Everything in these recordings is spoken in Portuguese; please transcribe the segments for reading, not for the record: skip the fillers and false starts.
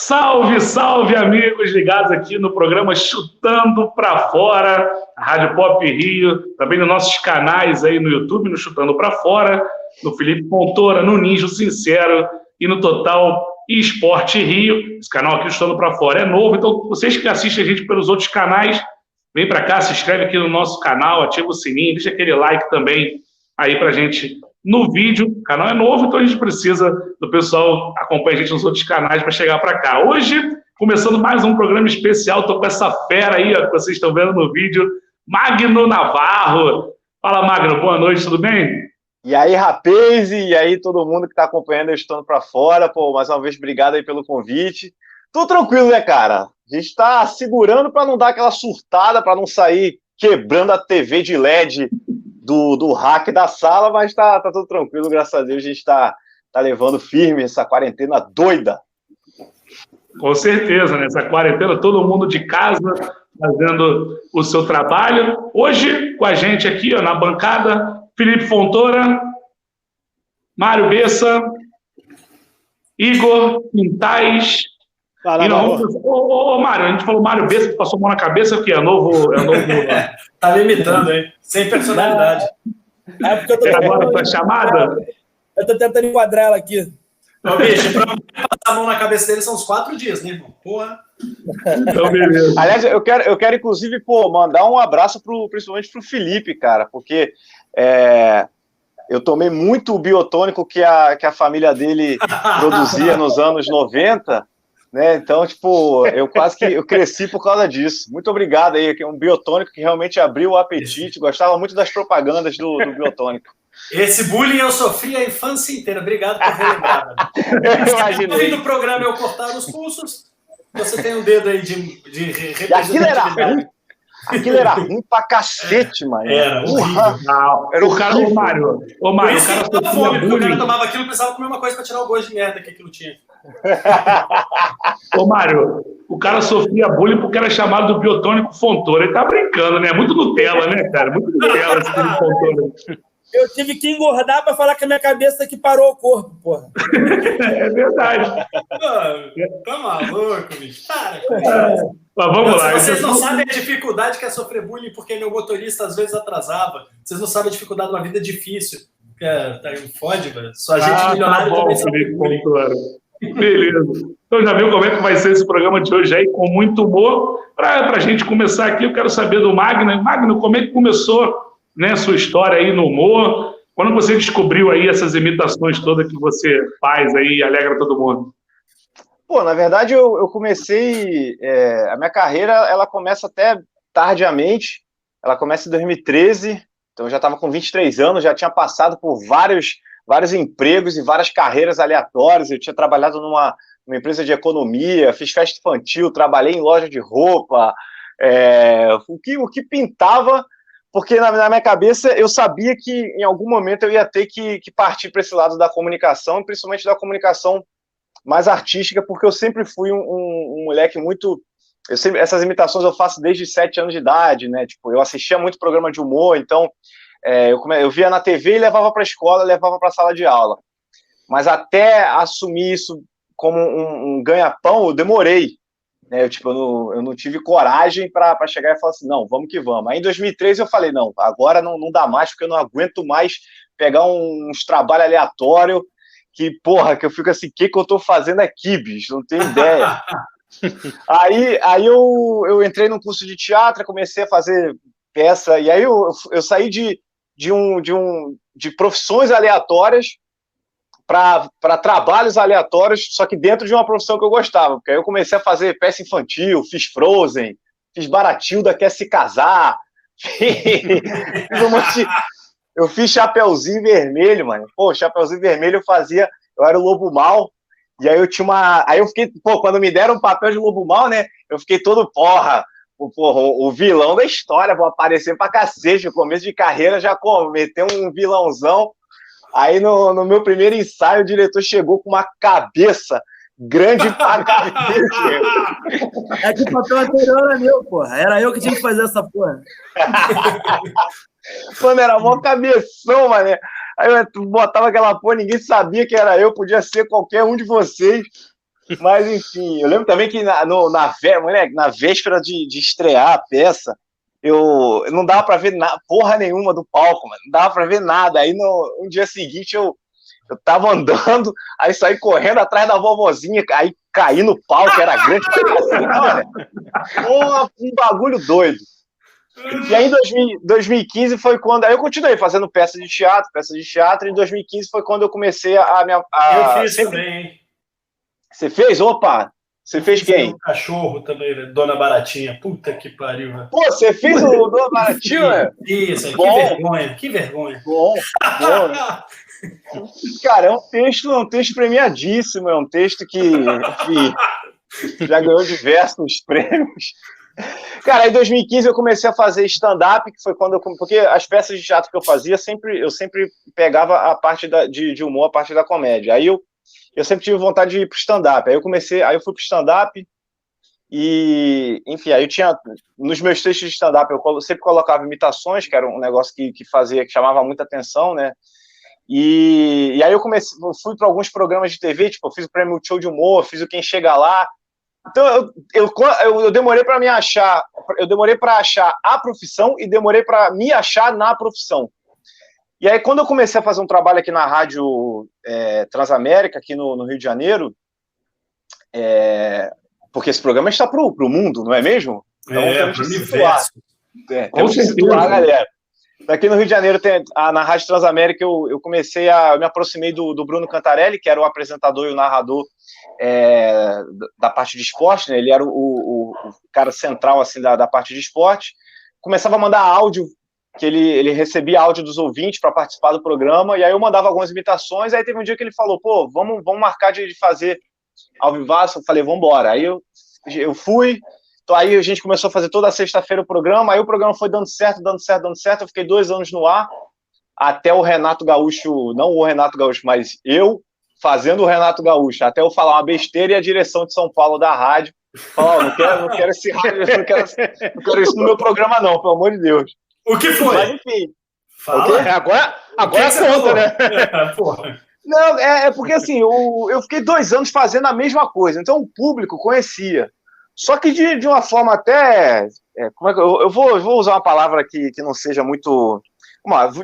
Salve, salve, amigos ligados aqui no programa Chutando Pra Fora, a Rádio Pop Rio, também nos nossos canais aí no YouTube, no Chutando Pra Fora, no Felipe Fontoura, no Ninja Sincero e no Total Esporte Rio. Esse canal aqui, Chutando Pra Fora, é novo, então vocês que assistem a gente pelos outros canais, vem pra cá, se inscreve aqui no nosso canal, ativa o sininho, deixa aquele like também aí pra gente no vídeo. O canal é novo, então a gente precisa do pessoal acompanhar a gente nos outros canais para chegar para cá. Hoje, começando mais um programa especial, estou com essa fera aí, ó, que vocês estão vendo no vídeo, Magno Navarro. Fala, Magno, boa noite, tudo bem? E aí, rapaz, e aí todo mundo que está acompanhando eu Estando Pra Fora, pô, mais uma vez, obrigado aí pelo convite. Tudo tranquilo, né, cara? A gente está segurando para não dar aquela surtada, para não sair quebrando a TV de LED do hack da sala, mas tá tudo tranquilo, graças a Deus. A gente tá levando firme essa quarentena doida. Com certeza, né? Essa quarentena, todo mundo de casa fazendo o seu trabalho. Hoje, com a gente aqui, ó, na bancada, Felipe Fontoura, Mário Bessa, Igor Quintais. Fala, ô, Mário, a gente falou Mário Bessa, que passou a mão na cabeça, que é novo. Tá limitando, hein? Sem personalidade. É porque eu tô agora pra chamada? Eu tô tentando enquadrar ela aqui. Ô, bicho, pra passar a mão na cabeça dele são uns 4 dias, né, irmão? Porra. Então, beleza. Aliás, eu quero inclusive, mandar um abraço principalmente pro Felipe, cara, porque eu tomei muito o biotônico que a família dele produzia nos anos 90, né? Então, tipo, eu cresci por causa disso. Muito obrigado aí, que é um biotônico que realmente abriu o apetite. Gostava muito das propagandas do biotônico. Esse bullying eu sofri a infância inteira. Obrigado por relembrar. Eu imaginei. No fim do programa eu cortar os pulsos, você tem um dedo aí de representatividade. Aquilo era ruim pra cacete, mano. Era horrível. Era o cara, ô Mário, o cara sofria fome, porque o cara tomava aquilo e precisava comer uma coisa pra tirar o gosto de merda que aquilo tinha. Ô Mário, o cara sofria bullying porque era chamado do biotônico Fontoura. Ele tá brincando, né? Muito Nutella, né, cara? Muito Nutella esse Fontoura. Eu tive que engordar pra falar que a minha cabeça que parou o corpo, porra. É verdade. Tá maluco, bicho. Para. Mas vamos lá. Vocês não sabem a dificuldade que é sofrer bullying porque meu motorista às vezes atrasava. Vocês não sabem a dificuldade de uma vida difícil. Fode, velho. Só a gente milionária também sofre bullying. Beleza. Então já viu como é que vai ser esse programa de hoje aí, com muito humor. Pra gente começar aqui, eu quero saber do Magno. Magno, como é que começou, né, sua história aí no humor? Quando você descobriu aí essas imitações todas que você faz aí e alegra todo mundo? Pô, na verdade eu comecei, a minha carreira, ela começa até tardiamente, ela começa em 2013, então eu já estava com 23 anos, já tinha passado por vários empregos e várias carreiras aleatórias. Eu tinha trabalhado numa empresa de economia, fiz festa infantil, trabalhei em loja de roupa, o que pintava, porque na minha cabeça eu sabia que em algum momento eu ia ter que partir para esse lado da comunicação, principalmente da comunicação mais artística, porque eu sempre fui um moleque muito... essas imitações eu faço desde 7 anos de idade, né? Tipo, eu assistia muito programa de humor, então eu via na TV e levava para a escola, levava para a sala de aula. Mas até assumir isso como um ganha-pão, eu demorei. Né? Eu não tive coragem para chegar e falar assim, não, vamos que vamos. Aí em 2013 eu falei, não, agora não dá mais, porque eu não aguento mais pegar uns trabalhos aleatórios que eu fico assim, o que eu tô fazendo aqui, bicho? Não tenho ideia. Aí eu entrei num curso de teatro, comecei a fazer peça, e aí eu saí de profissões aleatórias para trabalhos aleatórios, só que dentro de uma profissão que eu gostava, porque aí eu comecei a fazer peça infantil, fiz Frozen, fiz Baratilda Quer Se Casar, eu fiz Chapeuzinho Vermelho, mano. Pô, Chapeuzinho Vermelho eu era o Lobo Mal, e aí aí eu fiquei, quando me deram um papel de Lobo Mal, né, eu fiquei todo, o vilão da história, vou aparecer pra cacete, no começo de carreira já meteu um vilãozão. Aí no meu primeiro ensaio o diretor chegou com uma cabeça grande pra cacete. É que o papel anterior era meu, porra. Era eu que tinha que fazer essa porra. Mano, era mó cabeção, mané. Aí eu botava aquela porra, ninguém sabia que era eu, podia ser qualquer um de vocês. Mas, enfim, eu lembro também que na véspera de estrear a peça, eu não dava pra ver porra nenhuma do palco, mano. Não dava pra ver nada. Aí no dia seguinte eu tava andando, aí saí correndo atrás da vovozinha, aí caí no palco, era grande. Olha, um bagulho doido. E aí em 2015 foi quando. Aí eu continuei fazendo peça de teatro, e em 2015 foi quando eu comecei Eu fiz também, hein? Você fez? Opa! Você fez quem? O cachorro também, né? Dona Baratinha. Puta que pariu, né? Pô, você fez o Dona Baratinha? Isso, que vergonha, que vergonha. Bom. Cara, é um texto premiadíssimo, é um texto que já ganhou diversos prêmios. Cara, em 2015 eu comecei a fazer stand-up, que foi quando porque as peças de teatro que eu fazia, eu sempre pegava a parte de humor, a parte da comédia. Aí eu sempre tive vontade de ir pro stand-up. Aí eu fui pro stand-up e, enfim, aí eu tinha, nos meus textos de stand-up, eu sempre colocava imitações, que era um negócio que chamava muita atenção, né? E aí eu fui para alguns programas de TV, tipo, eu fiz o Prêmio Multishow de Humor, fiz o Quem Chega Lá. Então eu demorei para me achar, eu demorei para achar a profissão e demorei para me achar na profissão. E aí quando eu comecei a fazer um trabalho aqui na Rádio Transamérica, aqui no Rio de Janeiro, porque esse programa está pro mundo, não é mesmo? Então temos que situar. Temos que situar a galera. Aqui no Rio de Janeiro, na Rádio Transamérica, eu me aproximei do Bruno Cantarelli, que era o apresentador e o narrador da parte de esporte, né? Ele era o cara central assim, da parte de esporte. Começava a mandar áudio, que ele recebia áudio dos ouvintes para participar do programa, e aí eu mandava algumas imitações, aí teve um dia que ele falou, pô, vamos marcar de fazer ao vivaço. Eu falei, vamos embora. Aí eu fui. Então aí a gente começou a fazer toda sexta-feira o programa, aí o programa foi dando certo, eu fiquei 2 anos no ar, até o Renato Gaúcho, não o Renato Gaúcho, mas eu fazendo o Renato Gaúcho, até eu falar uma besteira e a direção de São Paulo da rádio falar, não quero esse rádio, não quero isso no meu programa não, pelo amor de Deus. O que foi? Mas enfim. Fala. Agora conta, né? Porra. Não, é porque assim, eu fiquei 2 anos fazendo a mesma coisa, então o público conhecia. Só que de uma forma até... como é que eu vou usar uma palavra que não seja muito...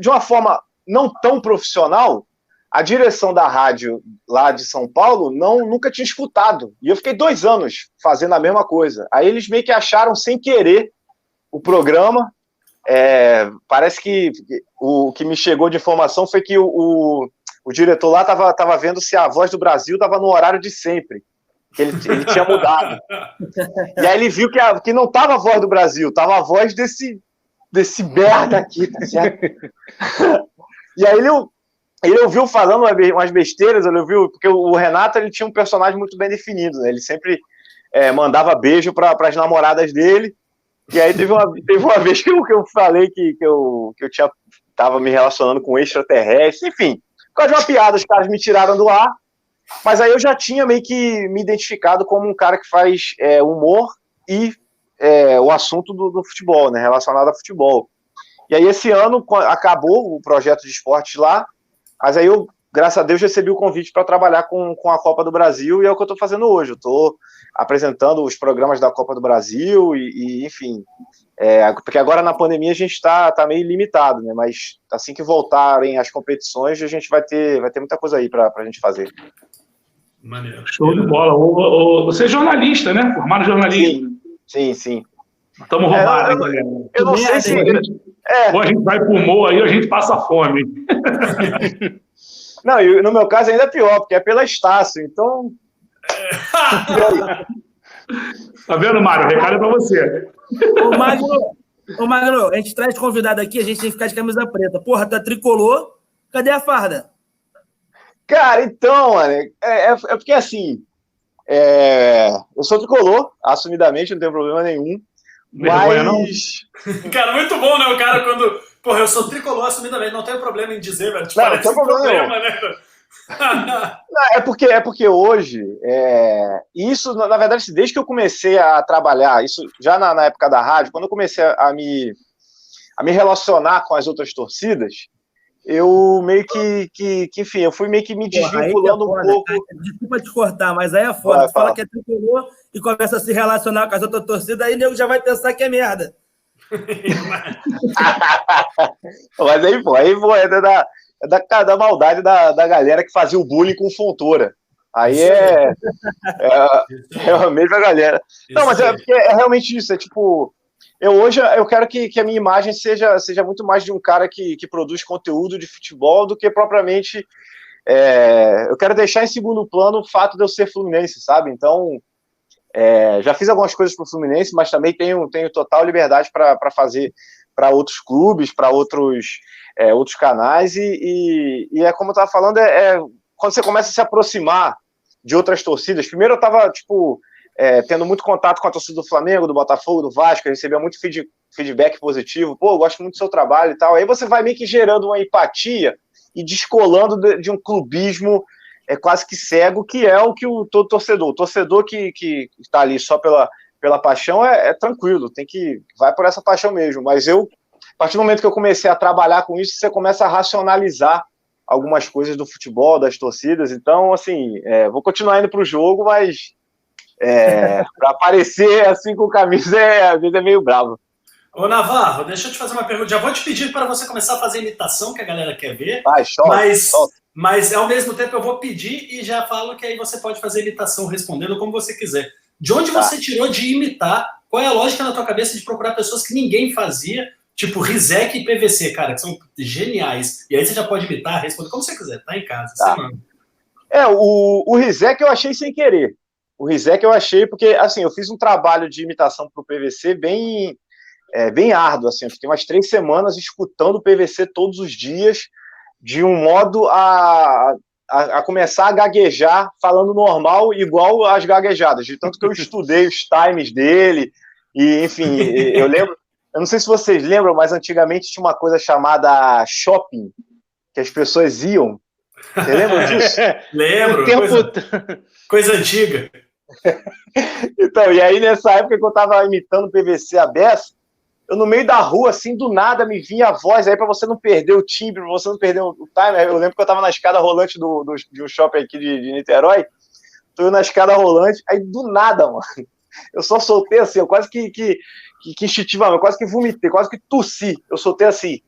de uma forma não tão profissional, a direção da rádio lá de São Paulo nunca tinha escutado. E eu fiquei 2 anos fazendo a mesma coisa. Aí eles meio que acharam sem querer o programa. Parece que o que me chegou de informação foi que o diretor lá estava vendo se a Voz do Brasil estava no horário de sempre. Que ele tinha mudado. E aí ele viu que não estava a Voz do Brasil, estava a voz desse merda aqui, tá certo? E aí ele ouviu falando umas besteiras, porque o Renato ele tinha um personagem muito bem definido, né? Ele sempre mandava beijo para as namoradas dele, e aí teve uma vez que eu falei que eu tava me relacionando com extraterrestre, enfim, por causa de uma piada, os caras me tiraram do ar. Mas aí eu já tinha meio que me identificado como um cara que faz humor e o assunto do futebol, né, relacionado a futebol. E aí esse ano acabou o projeto de esportes lá, mas aí eu, graças a Deus, recebi o convite para trabalhar com a Copa do Brasil, e é o que eu estou fazendo hoje. Eu estou apresentando os programas da Copa do Brasil e enfim, porque agora na pandemia a gente está meio limitado, né, mas assim que voltarem as competições, a gente vai ter muita coisa aí para a gente fazer. Maneiro. Show de bola. Você é jornalista, né? Formado em jornalismo. Sim. Estamos roubados, hein, galera? Eu não sei se... Ou a gente vai pro humor aí, ou a gente passa fome. Não, e no meu caso ainda é pior, porque é pela Estácio, então... Tá vendo, Mário? O recado é pra você. Ô, Magno, a gente traz convidado aqui, a gente tem que ficar de camisa preta. Porra, tá tricolor, cadê a farda? Cara, então, mano, é porque assim, eu sou tricolor, assumidamente, não tenho problema nenhum, Vergonha, mas... não? Cara, muito bom, né? O cara quando... Porra, eu sou tricolor assumidamente, não tenho problema em dizer, velho. Não, não tem problema, né? É porque hoje, isso, na verdade, desde que eu comecei a trabalhar, isso já na época da rádio, quando eu comecei a me relacionar com as outras torcidas, eu meio enfim, eu fui meio que me desvinculando um pouco. Cara, desculpa te cortar, mas aí é foda. Tu fala que é tricolor e começa a se relacionar com as outras torcidas, aí o nego já vai pensar que é merda. Mas aí, pô, é da maldade da galera que fazia o bullying com Fontoura. Aí é a mesma galera. Não, mas é realmente isso, é tipo... Hoje eu quero que a minha imagem seja muito mais de um cara que produz conteúdo de futebol do que propriamente... eu quero deixar em segundo plano o fato de eu ser fluminense, sabe? Então, já fiz algumas coisas para o Fluminense, mas também tenho total liberdade para fazer para outros clubes, para outros canais, e é como eu estava falando, quando você começa a se aproximar de outras torcidas. Primeiro eu estava, tendo muito contato com a torcida do Flamengo, do Botafogo, do Vasco, eu recebia muito feedback positivo, pô, eu gosto muito do seu trabalho e tal. Aí você vai meio que gerando uma empatia e descolando de um clubismo quase que cego, que é o que todo torcedor. O torcedor que está ali só pela paixão é tranquilo, vai por essa paixão mesmo. Mas a partir do momento que eu comecei a trabalhar com isso, você começa a racionalizar algumas coisas do futebol, das torcidas. Então, assim, vou continuar indo para o jogo, mas para aparecer assim com camisa, a vida é meio brava. Ô, Navarro, deixa eu te fazer uma pergunta. Já vou te pedir para você começar a fazer a imitação que a galera quer ver. Mas ao mesmo tempo eu vou pedir e já falo que aí você pode fazer a imitação respondendo como você quiser. De onde você tirou de imitar? Qual é a lógica na tua cabeça de procurar pessoas que ninguém fazia? Tipo Rizek e PVC, cara, que são geniais. E aí você já pode imitar, responder como você quiser, tá em casa. Tá. Você manda. O Rizek eu achei sem querer. O Rizek eu achei porque, assim, eu fiz um trabalho de imitação pro PVC bem árduo, assim. Eu fiquei umas 3 semanas escutando o PVC todos os dias, de um modo a começar a gaguejar falando normal, igual as gaguejadas, de tanto que eu estudei os times dele, e enfim, eu lembro, eu não sei se vocês lembram, mas antigamente tinha uma coisa chamada shopping, que as pessoas iam. Você lembra disso? Lembro, coisa antiga. Então, e aí nessa época que eu tava imitando o PVC a beça, eu no meio da rua, assim, do nada me vinha a voz aí pra você não perder o timbre, pra você não perder o time. Eu lembro que eu tava na escada rolante de um shopping aqui de Niterói, tô na escada rolante, aí do nada, mano, eu só soltei assim, eu quase que instintivamente, eu quase que vomitei, quase que tossi, eu soltei assim: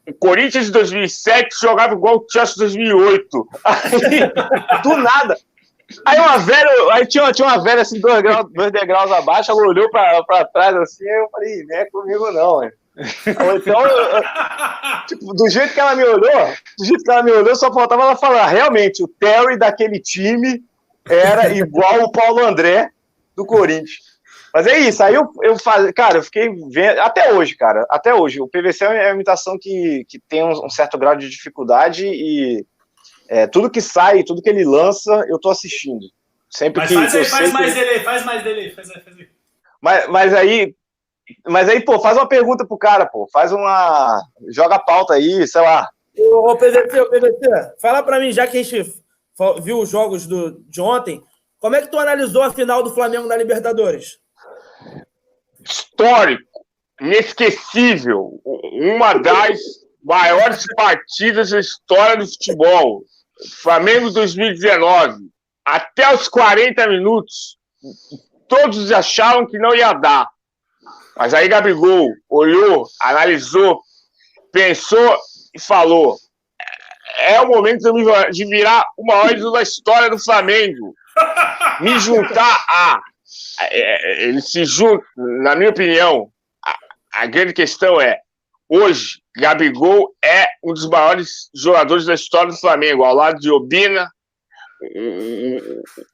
o Corinthians de 2007 jogava igual o Chelsea de 2008. Aí, do nada. Aí tinha uma velha assim, 2 degraus abaixo, ela olhou pra trás assim, aí eu falei, não é comigo não, hein? Então, tipo, do jeito que ela me olhou, só faltava ela falar, realmente, o Terry daquele time era igual o Paulo André do Corinthians. Mas é isso, aí eu fiquei vendo, até hoje, o PVC é uma imitação que tem um certo grau de dificuldade e tudo que sai, tudo que ele lança, eu tô assistindo. Sempre faz mais dele. Mas aí, pô, faz uma pergunta pro cara, pô, joga a pauta aí, sei lá. Ô, PVC, fala pra mim, já que a gente viu os jogos de ontem, como é que tu analisou a final do Flamengo na Libertadores? Histórico, inesquecível, uma das maiores partidas da história do futebol. Flamengo 2019, até os 40 minutos, todos achavam que não ia dar. Mas aí Gabigol olhou, analisou, pensou e falou: é o momento de virar o maior ídolo da história do Flamengo. Me juntar ele se junta, na minha opinião, a grande questão é, hoje, Gabigol é um dos maiores jogadores da história do Flamengo, ao lado de Obina,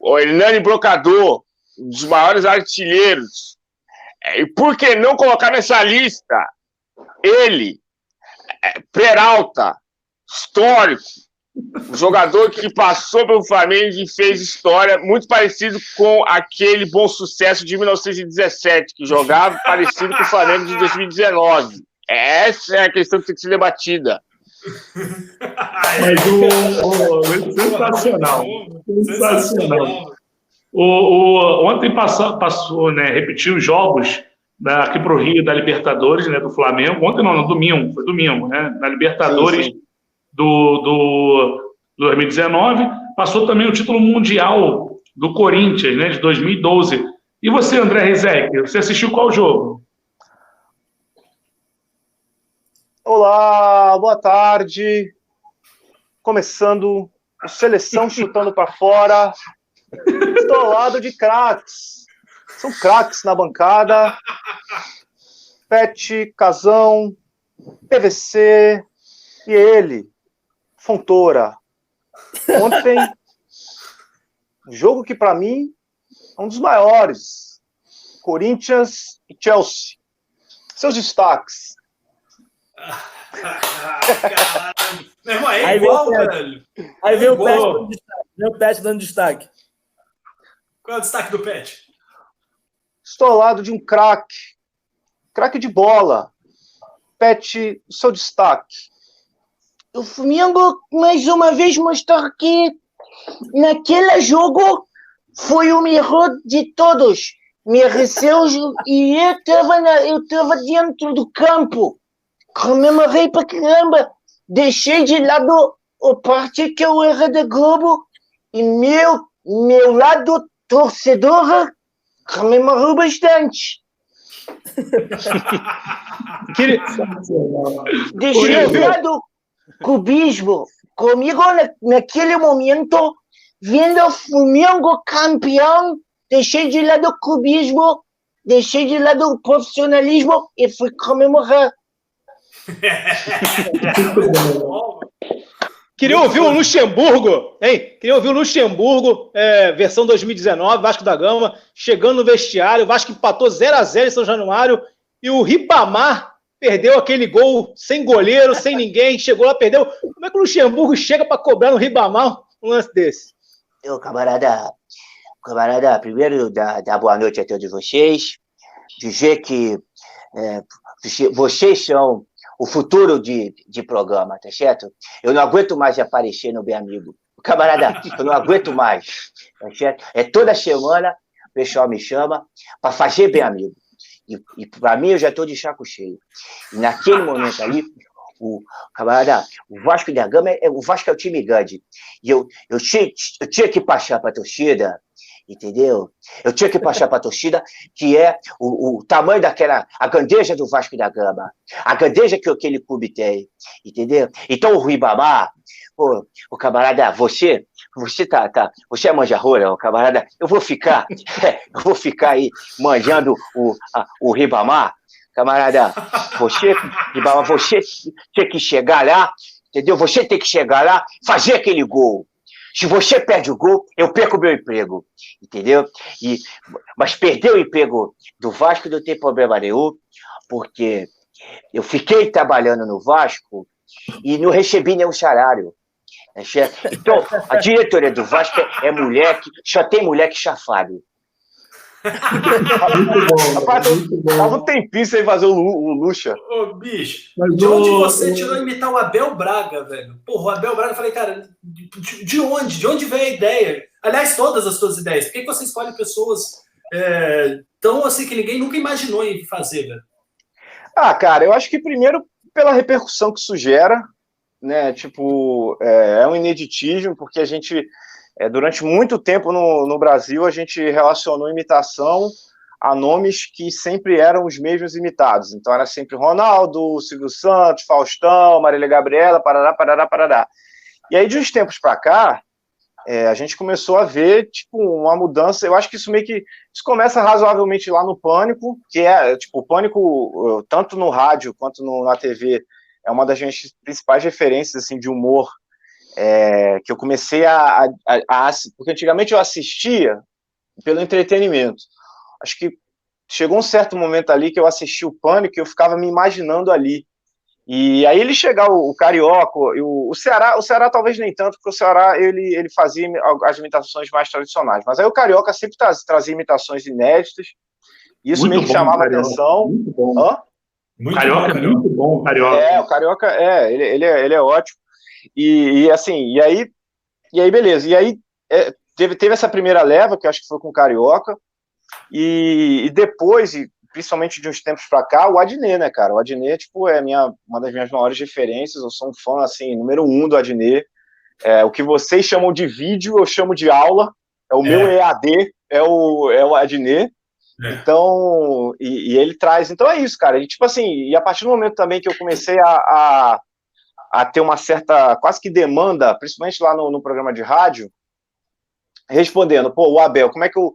o Hernani Brocador, um dos maiores artilheiros. E por que não colocar nessa lista ele, Peralta, histórico, um jogador que passou pelo Flamengo e fez história, muito parecido com aquele Bom Sucesso de 1917, que jogava parecido com o Flamengo de 2019. Essa é a questão que tem que ser debatida. Sensacional. Ontem passou, né, repetiu os jogos aqui para o Rio da Libertadores, né, do Flamengo. Ontem não, no domingo, foi domingo, né, na Libertadores. Sim. do 2019, passou também o título mundial do Corinthians, né, de 2012. E você, André Rizek, você assistiu qual jogo? Olá, boa tarde. Começando o Seleção Chutando para Fora. Estou ao lado de craques. São craques na bancada. Pet, Casão, PVC e ele, Fontoura. Ontem, um jogo que para mim é um dos maiores. Corinthians e Chelsea. Seus destaques. Caralho. Meu irmão, é igual, velho. Aí vem o Pet dando destaque. Qual é o destaque do Pet? Estou ao lado de um craque de bola. Pet, o seu destaque. O Flamengo, mais uma vez, mostrou que naquele jogo foi o melhor de todos. Mereceu e eu estava dentro do campo. Comemorei pra caramba. Deixei de lado a parte que eu era da Globo e meu lado torcedor comemorou bastante. Deixei de lado clubismo. Comigo, naquele momento, vendo o Flamengo campeão, deixei de lado o clubismo, deixei de lado o profissionalismo e fui comemorar. Queria ouvir o Luxemburgo, hein? Queria ouvir o Luxemburgo, versão 2019, Vasco da Gama, chegando no vestiário, o Vasco empatou 0-0 em São Januário, e o Ribamar perdeu aquele gol sem goleiro, sem ninguém, chegou lá, perdeu. Como é que o Luxemburgo chega para cobrar no Ribamar um lance desse? Camarada, primeiro dar boa noite a todos vocês, dizer que vocês são o futuro de programa, tá certo? Eu não aguento mais aparecer no Bem Amigo. Camarada, eu não aguento mais, tá certo? Toda semana o pessoal me chama para fazer Bem Amigo. E para mim eu já estou de saco cheio. E naquele momento ali, o Vasco da Gama, o Vasco é o time grande. E eu tinha que passar para a torcida, entendeu? Eu tinha que passar para a torcida que é o tamanho a grandeza do Vasco da Gama, a grandeza que aquele clube tem, entendeu? Então o Ribamar, o camarada, você é manjarrola, o camarada, eu vou ficar aí manjando o Ribamar, camarada, você tem que chegar lá, entendeu? Você tem que chegar lá, fazer aquele gol. Se você perde o gol, eu perco o meu emprego, entendeu? Mas perder o emprego do Vasco não tem problema nenhum, porque eu fiquei trabalhando no Vasco e não recebi nenhum salário. Então, a diretoria do Vasco é moleque, só tem moleque chafado. Tava um tempinho sem fazer o Luxa. Ô, bicho, de onde você tirou imitar o Abel Braga, velho? Porra, o Abel Braga, eu falei, cara, de onde? De onde veio a ideia? Aliás, todas as suas ideias. Por que você escolhe pessoas tão assim que ninguém nunca imaginou em fazer, velho? Cara, eu acho que primeiro pela repercussão que isso gera, né? Tipo, é um ineditismo, porque a gente... durante muito tempo no Brasil, a gente relacionou imitação a nomes que sempre eram os mesmos imitados. Então, era sempre Ronaldo, Silvio Santos, Faustão, Marília Gabriela, parará. E aí, de uns tempos para cá, a gente começou a ver, tipo, uma mudança. Eu acho que isso começa razoavelmente lá no Pânico, que tipo, o Pânico, tanto no rádio quanto na TV, é uma das minhas principais referências, assim, de humor, que eu comecei porque antigamente eu assistia pelo entretenimento. Acho que chegou um certo momento ali que eu assisti o Pânico e eu ficava me imaginando ali. E aí ele chegar o Carioca, o Ceará talvez nem tanto, porque o Ceará ele fazia as imitações mais tradicionais, mas aí o Carioca sempre trazia imitações inéditas, e isso meio que chamava atenção. Muito bom. Carioca é muito bom, Carioca. O Carioca, ele é ótimo. E aí beleza. E aí teve essa primeira leva, que eu acho que foi com o Carioca, e depois, principalmente de uns tempos pra cá, o Adnet, né, cara? O Adnet, tipo, é uma das minhas maiores referências. Eu sou um fã, assim, número 1 do Adnet. O que vocês chamam de vídeo, eu chamo de aula. O meu EAD é o Adnet. Então, e ele traz... Então é isso, cara. E, tipo assim, e a partir do momento também que eu comecei a ter uma certa, quase que demanda, principalmente lá no programa de rádio, respondendo, pô, o Abel, como é que o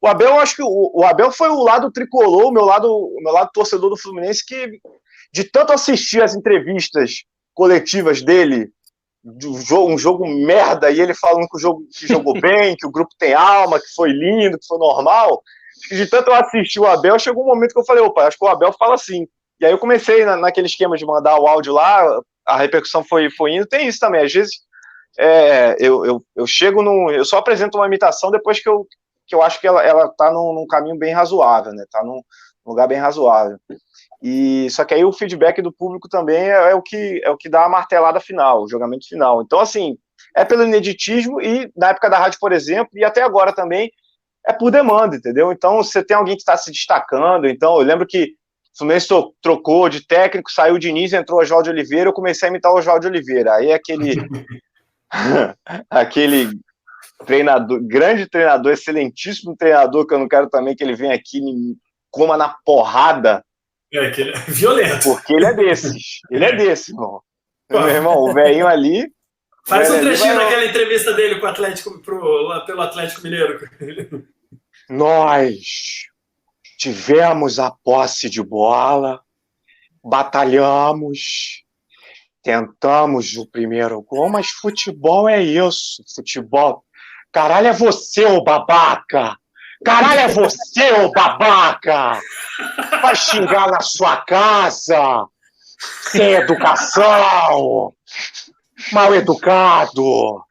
Abel, eu acho que o Abel foi o lado tricolor, o meu lado torcedor do Fluminense, que de tanto assistir as entrevistas coletivas dele, um jogo merda, e ele falando que o jogo que jogou bem, que o grupo tem alma, que foi lindo, que foi normal, de tanto eu assistir o Abel, chegou um momento que eu falei, opa, acho que o Abel fala assim. E aí eu comecei naquele esquema de mandar o áudio lá, a repercussão foi indo, tem isso também, às vezes eu chego eu só apresento uma imitação depois que eu acho que ela tá num caminho bem razoável, né, tá num lugar bem razoável. E só que aí o feedback do público também é o que dá a martelada final, o jogamento final. Então, assim, é pelo ineditismo e na época da rádio, por exemplo, e até agora também, é por demanda, entendeu? Então, você tem alguém que está se destacando, então eu lembro que o Fluminense trocou de técnico, saiu o Diniz, entrou o Oswaldo Oliveira, eu comecei a imitar o Oswaldo Oliveira. Aí aquele treinador, grande treinador, excelentíssimo treinador, que eu não quero também que ele venha aqui e me coma na porrada. Que ele é violento. Porque ele é desses. Ele é desse, irmão. Meu irmão, o velhinho ali... Faz um trechinho daquela entrevista dele com o Atlético, pelo Atlético Mineiro. Nós tivemos a posse de bola, batalhamos, tentamos o primeiro gol, mas futebol é isso, futebol. Caralho, é você, ô babaca! Caralho, é você, ô babaca! Vai xingar na sua casa, sem educação, mal educado.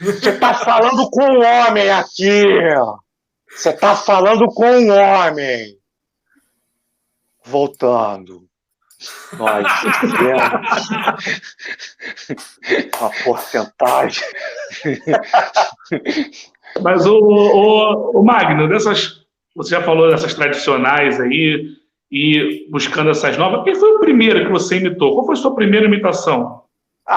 Você tá falando com um homem aqui. Você tá falando com um homem. Voltando. Nós tivemos uma porcentagem. Mas o Magno, você já falou dessas tradicionais aí e buscando essas novas. Quem foi o primeiro que você imitou? Qual foi a sua primeira imitação?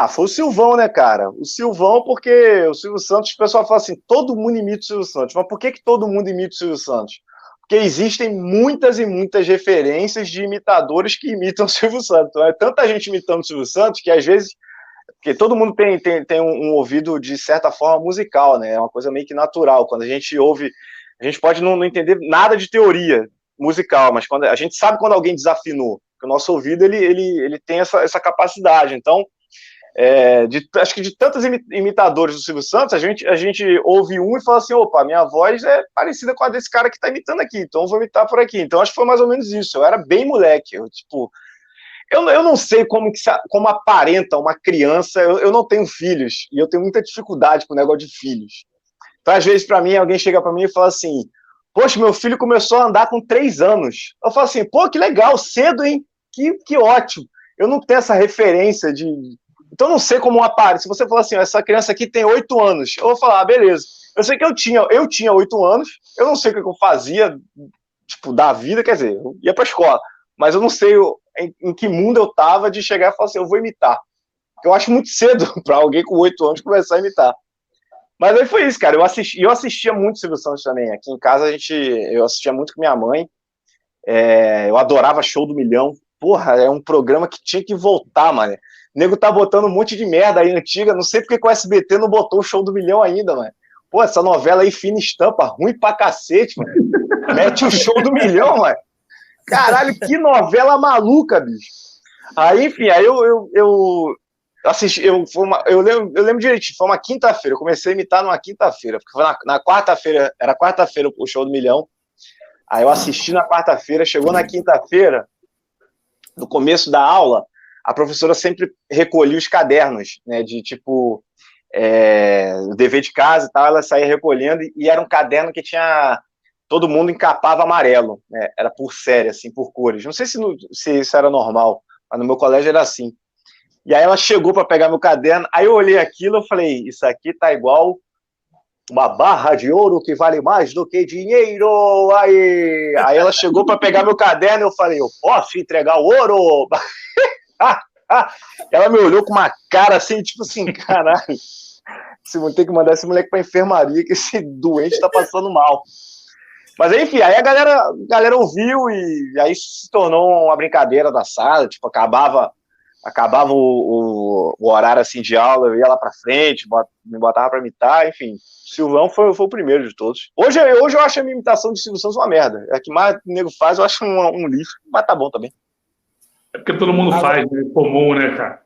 Foi o Silvão, né, cara? O Silvão, porque o Silvio Santos, o pessoal fala assim, todo mundo imita o Silvio Santos. Mas por que todo mundo imita o Silvio Santos? Porque existem muitas e muitas referências de imitadores que imitam o Silvio Santos. Então, é tanta gente imitando o Silvio Santos que, às vezes, porque todo mundo tem um ouvido, de certa forma, musical, né? É uma coisa meio que natural. Quando a gente ouve, a gente pode não entender nada de teoria musical, mas quando a gente sabe quando alguém desafinou, porque o nosso ouvido, ele tem essa capacidade. Então, acho que de tantos imitadores do Silvio Santos, a gente ouve um e fala assim, opa, minha voz é parecida com a desse cara que tá imitando aqui, então eu vou imitar por aqui. Então acho que foi mais ou menos isso. Eu era bem moleque, eu não sei como aparenta uma criança. Eu não tenho filhos e eu tenho muita dificuldade com o negócio de filhos. Então às vezes para mim, alguém chega para mim e fala assim, poxa, meu filho começou a andar com 3 anos. Eu falo assim, pô, que legal, cedo, hein? Que ótimo. Eu não tenho essa referência de... Então, não sei como aparece. Se você falar assim, essa criança aqui tem 8 anos, eu vou falar, beleza. Eu sei que eu tinha 8 anos, eu não sei o que eu fazia, da vida, quer dizer, eu ia pra escola, mas eu não sei em que mundo eu tava de chegar e falar assim, eu vou imitar. Eu acho muito cedo para alguém com 8 anos começar a imitar. Mas aí foi isso, cara. Eu assistia muito Silvio Santos também. Aqui em casa, eu assistia muito com minha mãe. Eu adorava Show do Milhão. Porra, é um programa que tinha que voltar, mano. O nego tá botando um monte de merda aí antiga. Não sei porque que o SBT não botou o Show do Milhão ainda, mano. Pô, essa novela aí, fina estampa, ruim pra cacete, mano. Mete o Show do Milhão, mano. Caralho, que novela maluca, bicho. Aí, enfim, aí eu assisti, eu lembro direitinho, foi uma quinta-feira. Eu comecei a imitar numa quinta-feira, porque foi na quarta-feira, era quarta-feira o Show do Milhão. Aí eu assisti na quarta-feira, chegou na quinta-feira, no começo da aula, a professora sempre recolhia os cadernos, né, de tipo, o dever de casa e tal, ela saía recolhendo, e era um caderno que tinha, todo mundo encapava amarelo, né, era por série, assim, por cores. Não sei se isso era normal, mas no meu colégio era assim. E aí ela chegou para pegar meu caderno, aí eu olhei aquilo, eu falei, isso aqui tá igual uma barra de ouro que vale mais do que dinheiro. Aí ela chegou para pegar meu caderno e eu falei, eu posso entregar o ouro? Ela me olhou com uma cara assim, tipo assim, caralho, tem que mandar esse moleque pra enfermaria que esse doente tá passando mal. Mas enfim, aí a galera ouviu e aí se tornou uma brincadeira da sala, tipo, acabava o horário assim de aula, eu ia lá pra frente, me botava pra imitar, enfim. O Silvão foi o primeiro de todos. Hoje eu acho a minha imitação de Silvio Santos uma merda. É a que mais o nego faz, eu acho um lixo, mas tá bom também. É porque todo mundo faz, né? Comum, né, cara?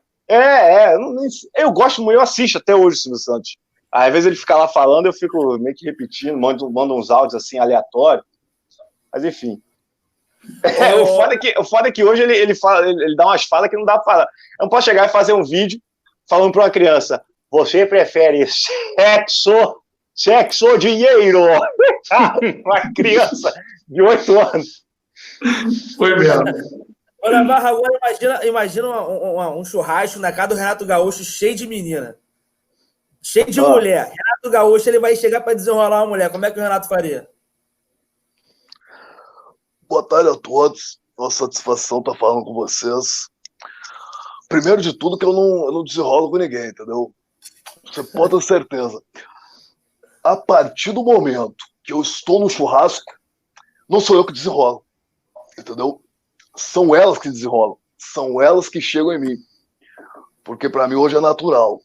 Eu gosto muito, eu assisto até hoje o Silvio Santos. Às vezes ele fica lá falando, eu fico meio que repetindo, mando uns áudios assim aleatórios. Mas enfim. O foda é que hoje ele dá umas falas que não dá pra falar. Eu não posso chegar e fazer um vídeo falando pra uma criança: você prefere sexo ou dinheiro? Uma criança de 8 anos. Foi mesmo. Olha, Barra, agora imagina um churrasco na casa do Renato Gaúcho cheio de menina. Cheio de mulher. Renato Gaúcho, ele vai chegar para desenrolar uma mulher. Como é que o Renato faria? Boa tarde a todos. Uma satisfação estar falando com vocês. Primeiro de tudo que eu não desenrolo com ninguém, entendeu? Você pode ter certeza. A partir do momento que eu estou no churrasco, não sou eu que desenrolo, entendeu? São elas que desenrolam. São elas que chegam em mim. Porque para mim hoje é natural.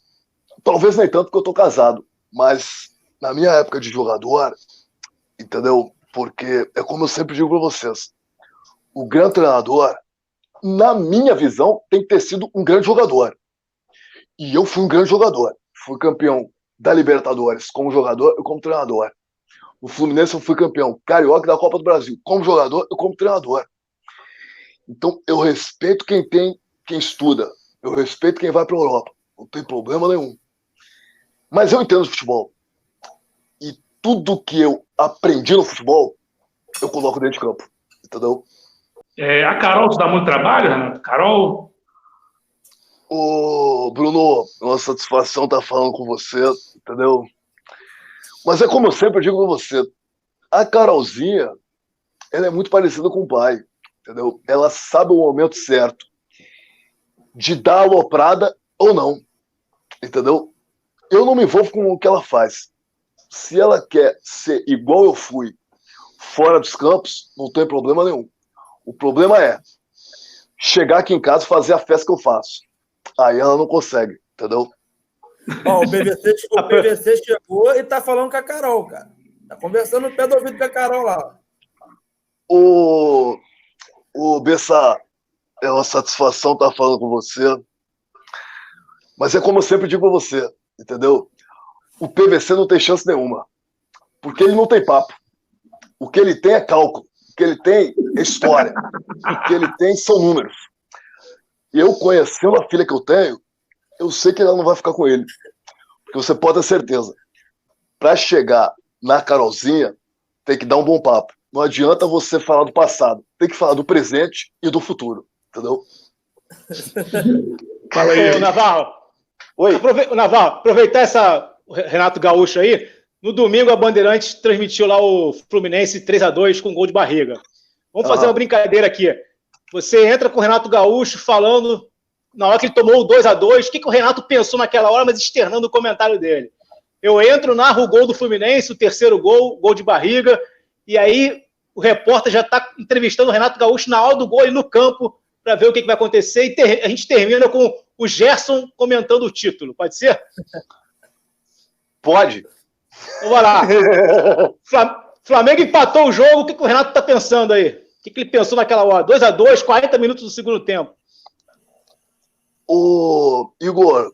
Talvez nem tanto porque eu tô casado, mas na minha época de jogador, entendeu? Porque é como eu sempre digo para vocês, o grande treinador, na minha visão, tem que ter sido um grande jogador. E eu fui um grande jogador. Fui campeão da Libertadores como jogador e como treinador. No Fluminense eu fui campeão carioca da Copa do Brasil como jogador e como treinador. Então eu respeito quem estuda, eu respeito quem vai para a Europa. Não tem problema nenhum. Mas eu entendo de futebol. E tudo que eu aprendi no futebol, eu coloco dentro de campo. Entendeu? A Carol te dá muito trabalho, Renato? Carol? Ô, Bruno, é uma satisfação estar falando com você, entendeu? Mas é como eu sempre digo pra você, a Carolzinha, ela é muito parecida com o pai, entendeu? Ela sabe o momento certo de dar aloprada ou não, entendeu? Eu não me envolvo com o que ela faz. Se ela quer ser igual eu fui fora dos campos, não tem problema nenhum. O problema é chegar aqui em casa e fazer a festa que eu faço. Aí ela não consegue, entendeu? Ó, o PVC chegou e tá falando com a Carol, cara. Tá conversando no pé do ouvido com a Carol lá. O Bessa, é uma satisfação estar falando com você. Mas é como eu sempre digo pra você, entendeu? O PVC não tem chance nenhuma. Porque ele não tem papo. O que ele tem é cálculo. O que ele tem é história. O que ele tem são números. E eu, conhecendo a filha que eu tenho, eu sei que ela não vai ficar com ele. Porque você pode ter certeza. Para chegar na Carolzinha, tem que dar um bom papo. Não adianta você falar do passado. Tem que falar do presente e do futuro. Entendeu? Fala aí. Ô, Navarro. Oi. Navarro, aproveitar Renato Gaúcho aí. No domingo, a Bandeirantes transmitiu lá o Fluminense 3-2 com gol de barriga. Vamos fazer uma brincadeira aqui. Você entra com o Renato Gaúcho falando, na hora que ele tomou o 2-2, o que o Renato pensou naquela hora, mas externando o comentário dele. Eu entro, narro o gol do Fluminense, o terceiro gol de barriga, e aí o repórter já está entrevistando o Renato Gaúcho na hora do gol ali no campo, para ver o que vai acontecer, e a gente termina com o Gerson comentando o título. Pode ser? Pode. Então vai lá. Flamengo empatou o jogo, o que o Renato está pensando aí? O que ele pensou naquela hora? 2-2, 40 minutos do segundo tempo. Ô, Igor,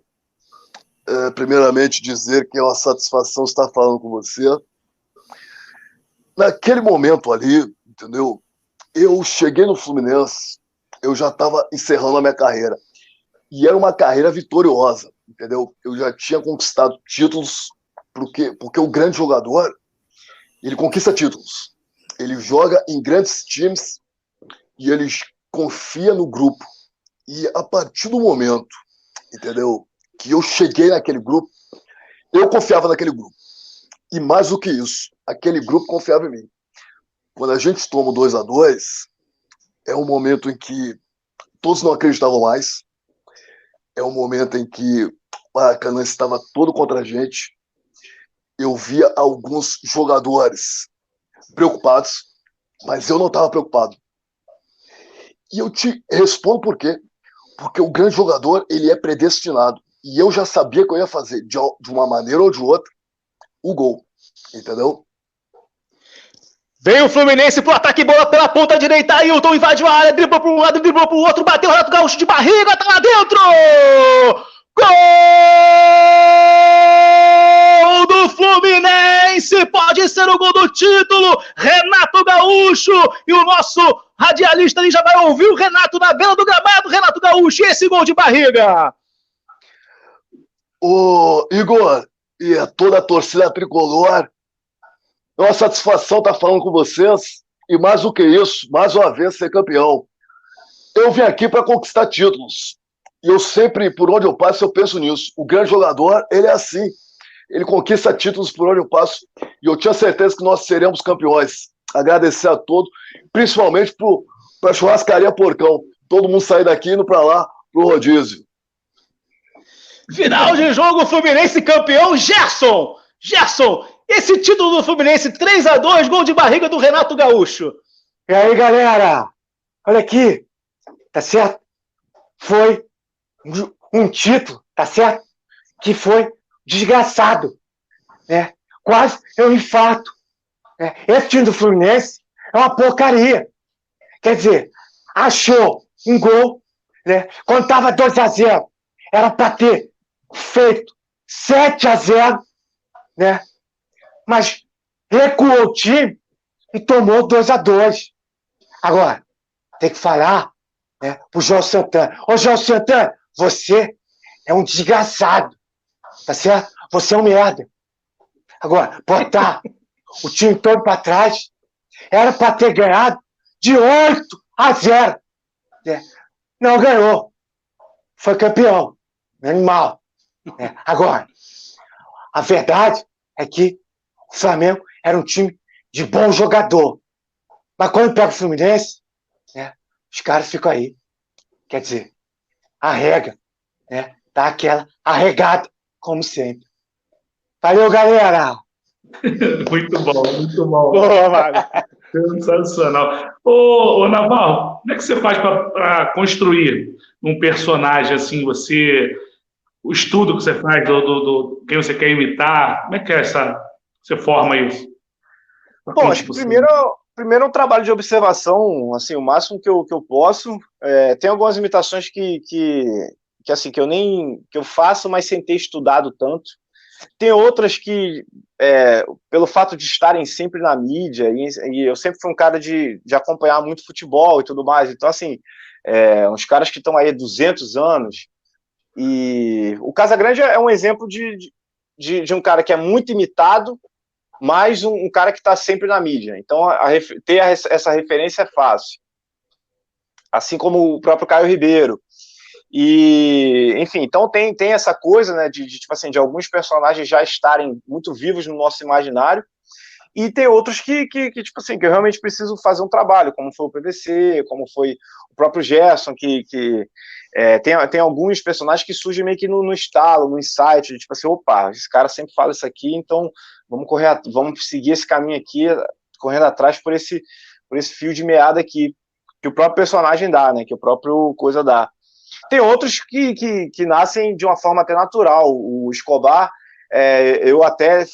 primeiramente dizer que é uma satisfação estar falando com você. Naquele momento ali, entendeu? Eu cheguei no Fluminense, eu já estava encerrando a minha carreira. E era uma carreira vitoriosa, entendeu? Eu já tinha conquistado títulos, porque o grande jogador, ele conquista títulos. Ele joga em grandes times e ele confia no grupo. E a partir do momento, entendeu, que eu cheguei naquele grupo, eu confiava naquele grupo. E mais do que isso, aquele grupo confiava em mim. Quando a gente toma o 2-2, é um momento em que todos não acreditavam mais. É um momento em que o Maracanã estava todo contra a gente. Eu via alguns jogadores preocupados, mas eu não estava preocupado. E eu te respondo por quê. Porque o grande jogador, ele é predestinado. E eu já sabia que eu ia fazer, de uma maneira ou de outra, o gol. Entendeu? Vem o Fluminense pro ataque, bola pela ponta direita, Ailton invade a área, driblou para um lado, driblou pro outro, bateu o Renato Gaúcho de barriga, tá lá dentro! Gol do Fluminense! Pode ser o gol do título! Renato Gaúcho! E o nosso radialista ali já vai ouvir o Renato na beira do gramado, Renato Gaúcho, e esse gol de barriga! Ô, Igor, e toda a torcida tricolor, é uma satisfação estar falando com vocês, e mais do que isso, mais uma vez ser campeão. Eu vim aqui para conquistar títulos, e eu sempre, por onde eu passo, eu penso nisso. O grande jogador, ele é assim, ele conquista títulos por onde eu passo, e eu tinha certeza que nós seremos campeões. Agradecer a todos, principalmente para a churrascaria Porcão, todo mundo sair daqui indo para lá, pro rodízio. Final de jogo, Fluminense campeão, Gerson! Gerson, esse título do Fluminense, 3-2, gol de barriga do Renato Gaúcho. E aí, galera? Olha aqui, tá certo? Foi um título, tá certo? Que foi desgraçado, né? Quase é um infarto. Né? Esse time do Fluminense é uma porcaria. Quer dizer, achou um gol, né? Quando tava 2-0, era para ter feito 7-0, né? Mas recuou o time e tomou 2-2. Agora, tem que falar, né, pro João Santana. Ô, João Santana, você é um desgraçado, tá certo? Você é um merda. Agora, botar o time todo para trás, era para ter ganhado de 8-0. Né? Não ganhou. Foi campeão. Animal. Né? Agora, a verdade é que o Flamengo era um time de bom jogador. Mas quando pega o Fluminense, né, os caras ficam aí. Quer dizer, arrega, né? Dá aquela arregada, como sempre. Valeu, galera! Muito bom, muito bom. Boa, mano. Sensacional. Ô, Navarro, como é que você faz para construir um personagem assim? O estudo que você faz do quem você quer imitar, como é que você forma isso? Bom, acho que primeiro é um trabalho de observação, assim, o máximo que eu posso. Tem algumas imitações que eu faço, mas sem ter estudado tanto. Tem outras que, pelo fato de estarem sempre na mídia, e eu sempre fui um cara de acompanhar muito futebol e tudo mais, então, assim, uns caras que estão aí há 200 anos, e o Casagrande é um exemplo de um cara que é muito imitado, mas um cara que está sempre na mídia. Então, ter essa referência é fácil. Assim como o próprio Caio Ribeiro. E, enfim, então tem essa coisa, né, tipo assim, de alguns personagens já estarem muito vivos no nosso imaginário, e tem outros que tipo assim, que eu realmente preciso fazer um trabalho, como foi o PVC, como foi o próprio Gerson, tem alguns personagens que surgem meio que no estalo, no insight, de, tipo assim, opa, esse cara sempre fala isso aqui, então vamos seguir esse caminho aqui, correndo atrás por esse fio de meada aqui, que o próprio personagem dá, né, que o próprio coisa dá. Tem outros que nascem de uma forma até natural. O Escobar, eu até,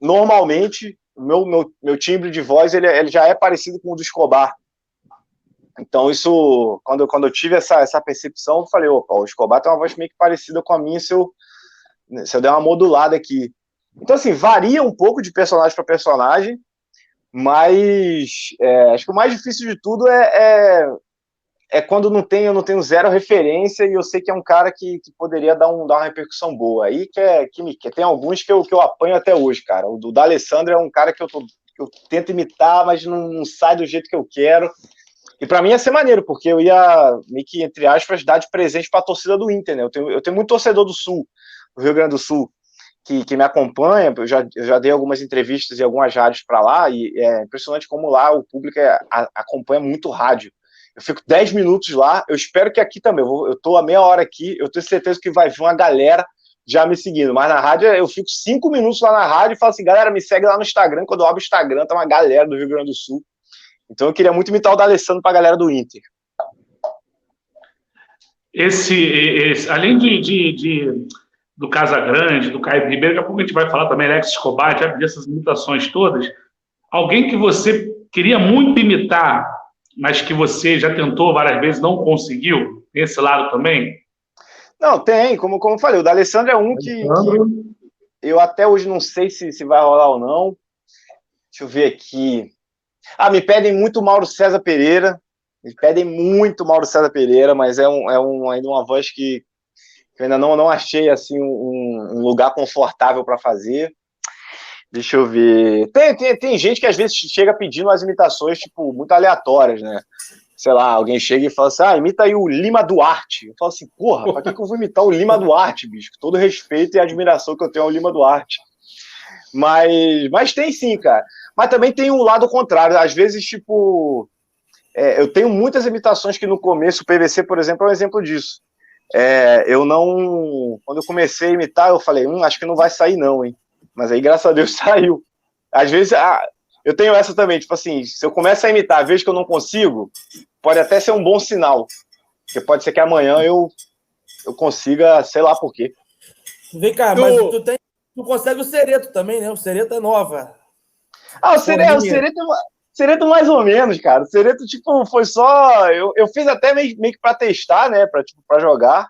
normalmente, meu timbre de voz, ele já é parecido com o do Escobar. Então, isso, quando eu tive essa percepção, eu falei, opa, o Escobar tem uma voz meio que parecida com a minha, se eu der uma modulada aqui. Então, assim, varia um pouco de personagem para personagem, mas acho que o mais difícil de tudo é quando eu não tenho zero referência e eu sei que é um cara que poderia dar uma repercussão boa. Aí que tem alguns que eu apanho até hoje, cara. O do D'Alessandro é um cara que eu tento imitar, mas não sai do jeito que eu quero. E pra mim ia ser maneiro, porque eu ia, meio que, entre aspas, dar de presente pra torcida do Inter, né? Eu tenho muito torcedor do Sul, do Rio Grande do Sul. que me acompanha, eu já dei algumas entrevistas em algumas rádios para lá, e é impressionante como lá o público acompanha muito rádio. Eu fico 10 minutos lá, eu espero que aqui também, eu estou a meia hora aqui, eu tenho certeza que vai vir uma galera já me seguindo, mas na rádio eu fico 5 minutos lá na rádio e falo assim, galera, me segue lá no Instagram, quando eu abro o Instagram, tá uma galera do Rio Grande do Sul. Então eu queria muito imitar o D'Alessandro para a galera do Inter. Além do Casagrande, do Caio Ribeiro, daqui a pouco a gente vai falar também, Alex Escobar, já dessas imitações todas, alguém que você queria muito imitar, mas que você já tentou várias vezes, não conseguiu? Tem esse lado também? Não, tem, como eu falei, o D'Alessandro é um que eu até hoje não sei se vai rolar ou não. Deixa eu ver aqui. Me pedem muito Mauro César Pereira, mas é ainda uma voz que eu ainda não achei assim, um lugar confortável para fazer. Deixa eu ver. Tem gente que às vezes chega pedindo umas imitações tipo, muito aleatórias, né? Sei lá, alguém chega e fala assim, imita aí o Lima Duarte. Eu falo assim, porra, pra que eu vou imitar o Lima Duarte, bicho? Com todo respeito e admiração que eu tenho ao Lima Duarte. Mas tem sim, cara. Mas também tem um lado contrário. Às vezes, tipo... eu tenho muitas imitações que no começo, o PVC, por exemplo, é um exemplo disso. Quando eu comecei a imitar, eu falei, acho que não vai sair não, hein? Mas aí, graças a Deus, saiu. Às vezes... eu tenho essa também, tipo assim, se eu começo a imitar, vejo que eu não consigo, pode até ser um bom sinal. Porque pode ser que amanhã eu consiga, sei lá por quê. Vem cá, mas tu consegue o Sereto também, né? O Sereto é nova. O Sereto mais ou menos, cara. O Sereto, tipo, foi só... Eu fiz até meio que pra testar, né? Pra jogar.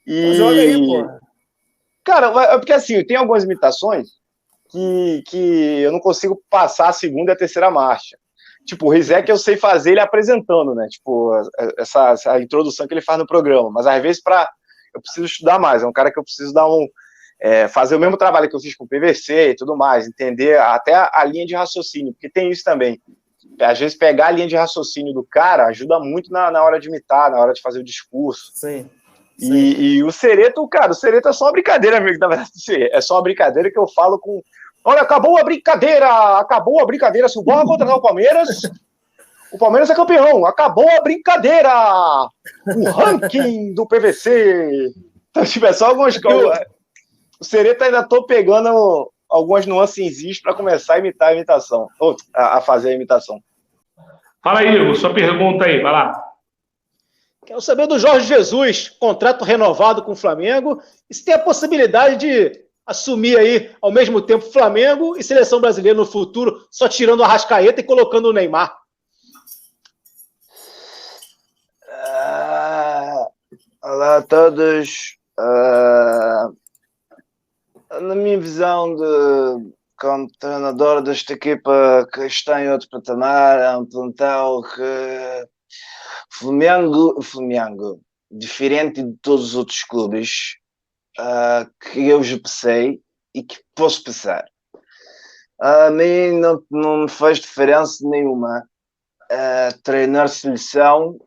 Joga aí, porra. Cara, porque assim, tem algumas imitações que eu não consigo passar a segunda e a terceira marcha. Tipo, o Rizek eu sei fazer ele apresentando, né? Tipo, essa introdução que ele faz no programa. Mas às vezes eu preciso estudar mais. É um cara que eu preciso dar fazer o mesmo trabalho que eu fiz com o PVC e tudo mais. Entender até a linha de raciocínio. Porque tem isso também. Às vezes pegar a linha de raciocínio do cara ajuda muito na hora de imitar, na hora de fazer o discurso. Sim. E o Sereto, cara, o Sereto é só uma brincadeira, amigo. Na verdade, é só uma brincadeira que eu falo com... Olha, acabou a brincadeira. Se o Borja contratar o Palmeiras é campeão. Acabou a brincadeira. O ranking do PVC. Então, tipo, é só algumas coisas. O Sereto ainda tô pegando algumas nuances para começar a imitar a imitação. Ou a fazer a imitação. Fala aí, Igor, sua pergunta aí, vai lá. Quero saber do Jorge Jesus, contrato renovado com o Flamengo, e se tem a possibilidade de assumir aí, ao mesmo tempo, Flamengo e Seleção Brasileira no futuro, só tirando a Arrascaeta e colocando o Neymar. Olá a todos. Na minha visão como treinador desta equipa que está em outro patamar, é um plantel que Flamengo, diferente de todos os outros clubes que eu já passei e que posso passar. A mim não me faz diferença nenhuma treinar seleção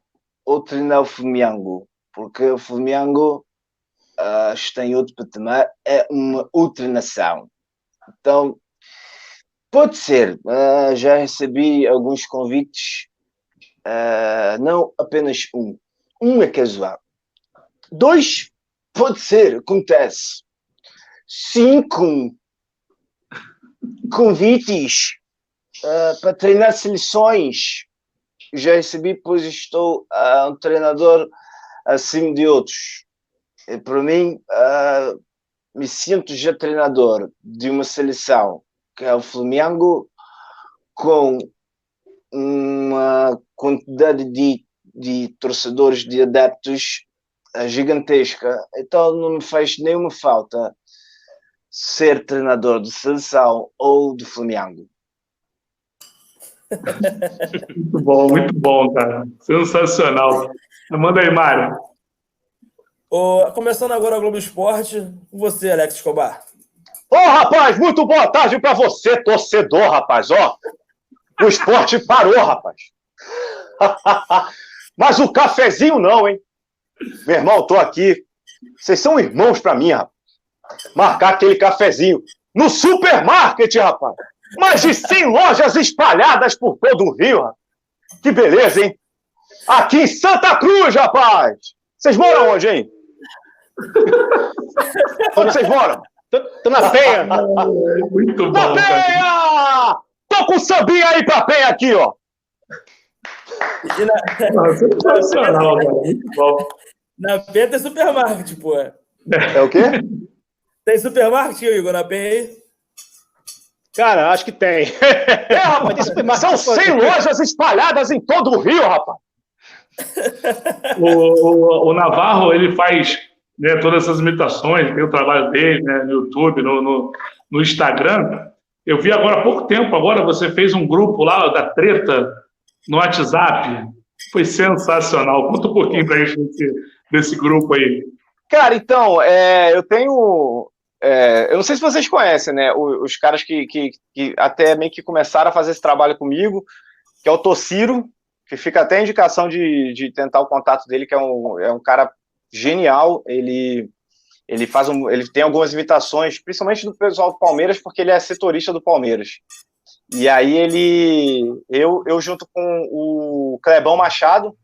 ou treinar o Flamengo, porque o Flamengo está em outro patamar, é uma outra nação. Então, pode ser. Já recebi alguns convites, não apenas um. Um é casual. 2, pode ser, acontece. 5 convites para treinar seleções. Já recebi, pois estou um treinador acima de outros. E para mim, me sinto já treinador de uma seleção que é o Flamengo, com uma quantidade de torcedores, de adeptos gigantesca. Então não me faz nenhuma falta ser treinador de seleção ou de Flamengo. Muito bom, cara. Sensacional. Manda aí, Mário. Começando agora a Globo Esporte, com você, Alex Escobar. Rapaz, muito boa tarde para você, torcedor, rapaz. O esporte parou, rapaz. Mas o cafezinho não, hein? Meu irmão, tô aqui. Vocês são irmãos para mim, rapaz. marcar aquele cafezinho no supermarket, rapaz. Mais de 100 lojas espalhadas por todo o Rio, rapaz. Que beleza, hein? Aqui em Santa Cruz, rapaz. Vocês moram onde, hein? Onde vocês moram? Tô na Penha. Muito bom. Na Penha! Tô com sambinha aí pra Penha aqui, ó. Sensacional, cara. Muito bom. Na Penha tem supermarket, pô. É o quê? Tem supermarket, Igor, na Penha aí? Cara, acho que tem. Rapaz, são 100 lojas espalhadas em todo o Rio, rapaz. O Navarro, ele faz, né, todas essas imitações, tem o trabalho dele, né, no YouTube, no Instagram. Eu vi agora há pouco tempo, agora você fez um grupo lá da treta no WhatsApp. Foi sensacional. Conta um pouquinho pra gente desse grupo aí. Cara, então, eu tenho... eu não sei se vocês conhecem, né? Os caras que até meio que começaram a fazer esse trabalho comigo, que é o Tociro, que fica até a indicação de tentar o contato dele, que é um cara genial. Ele tem algumas imitações, principalmente do pessoal do Palmeiras, porque ele é setorista do Palmeiras. E aí eu junto com o Clebão Machado,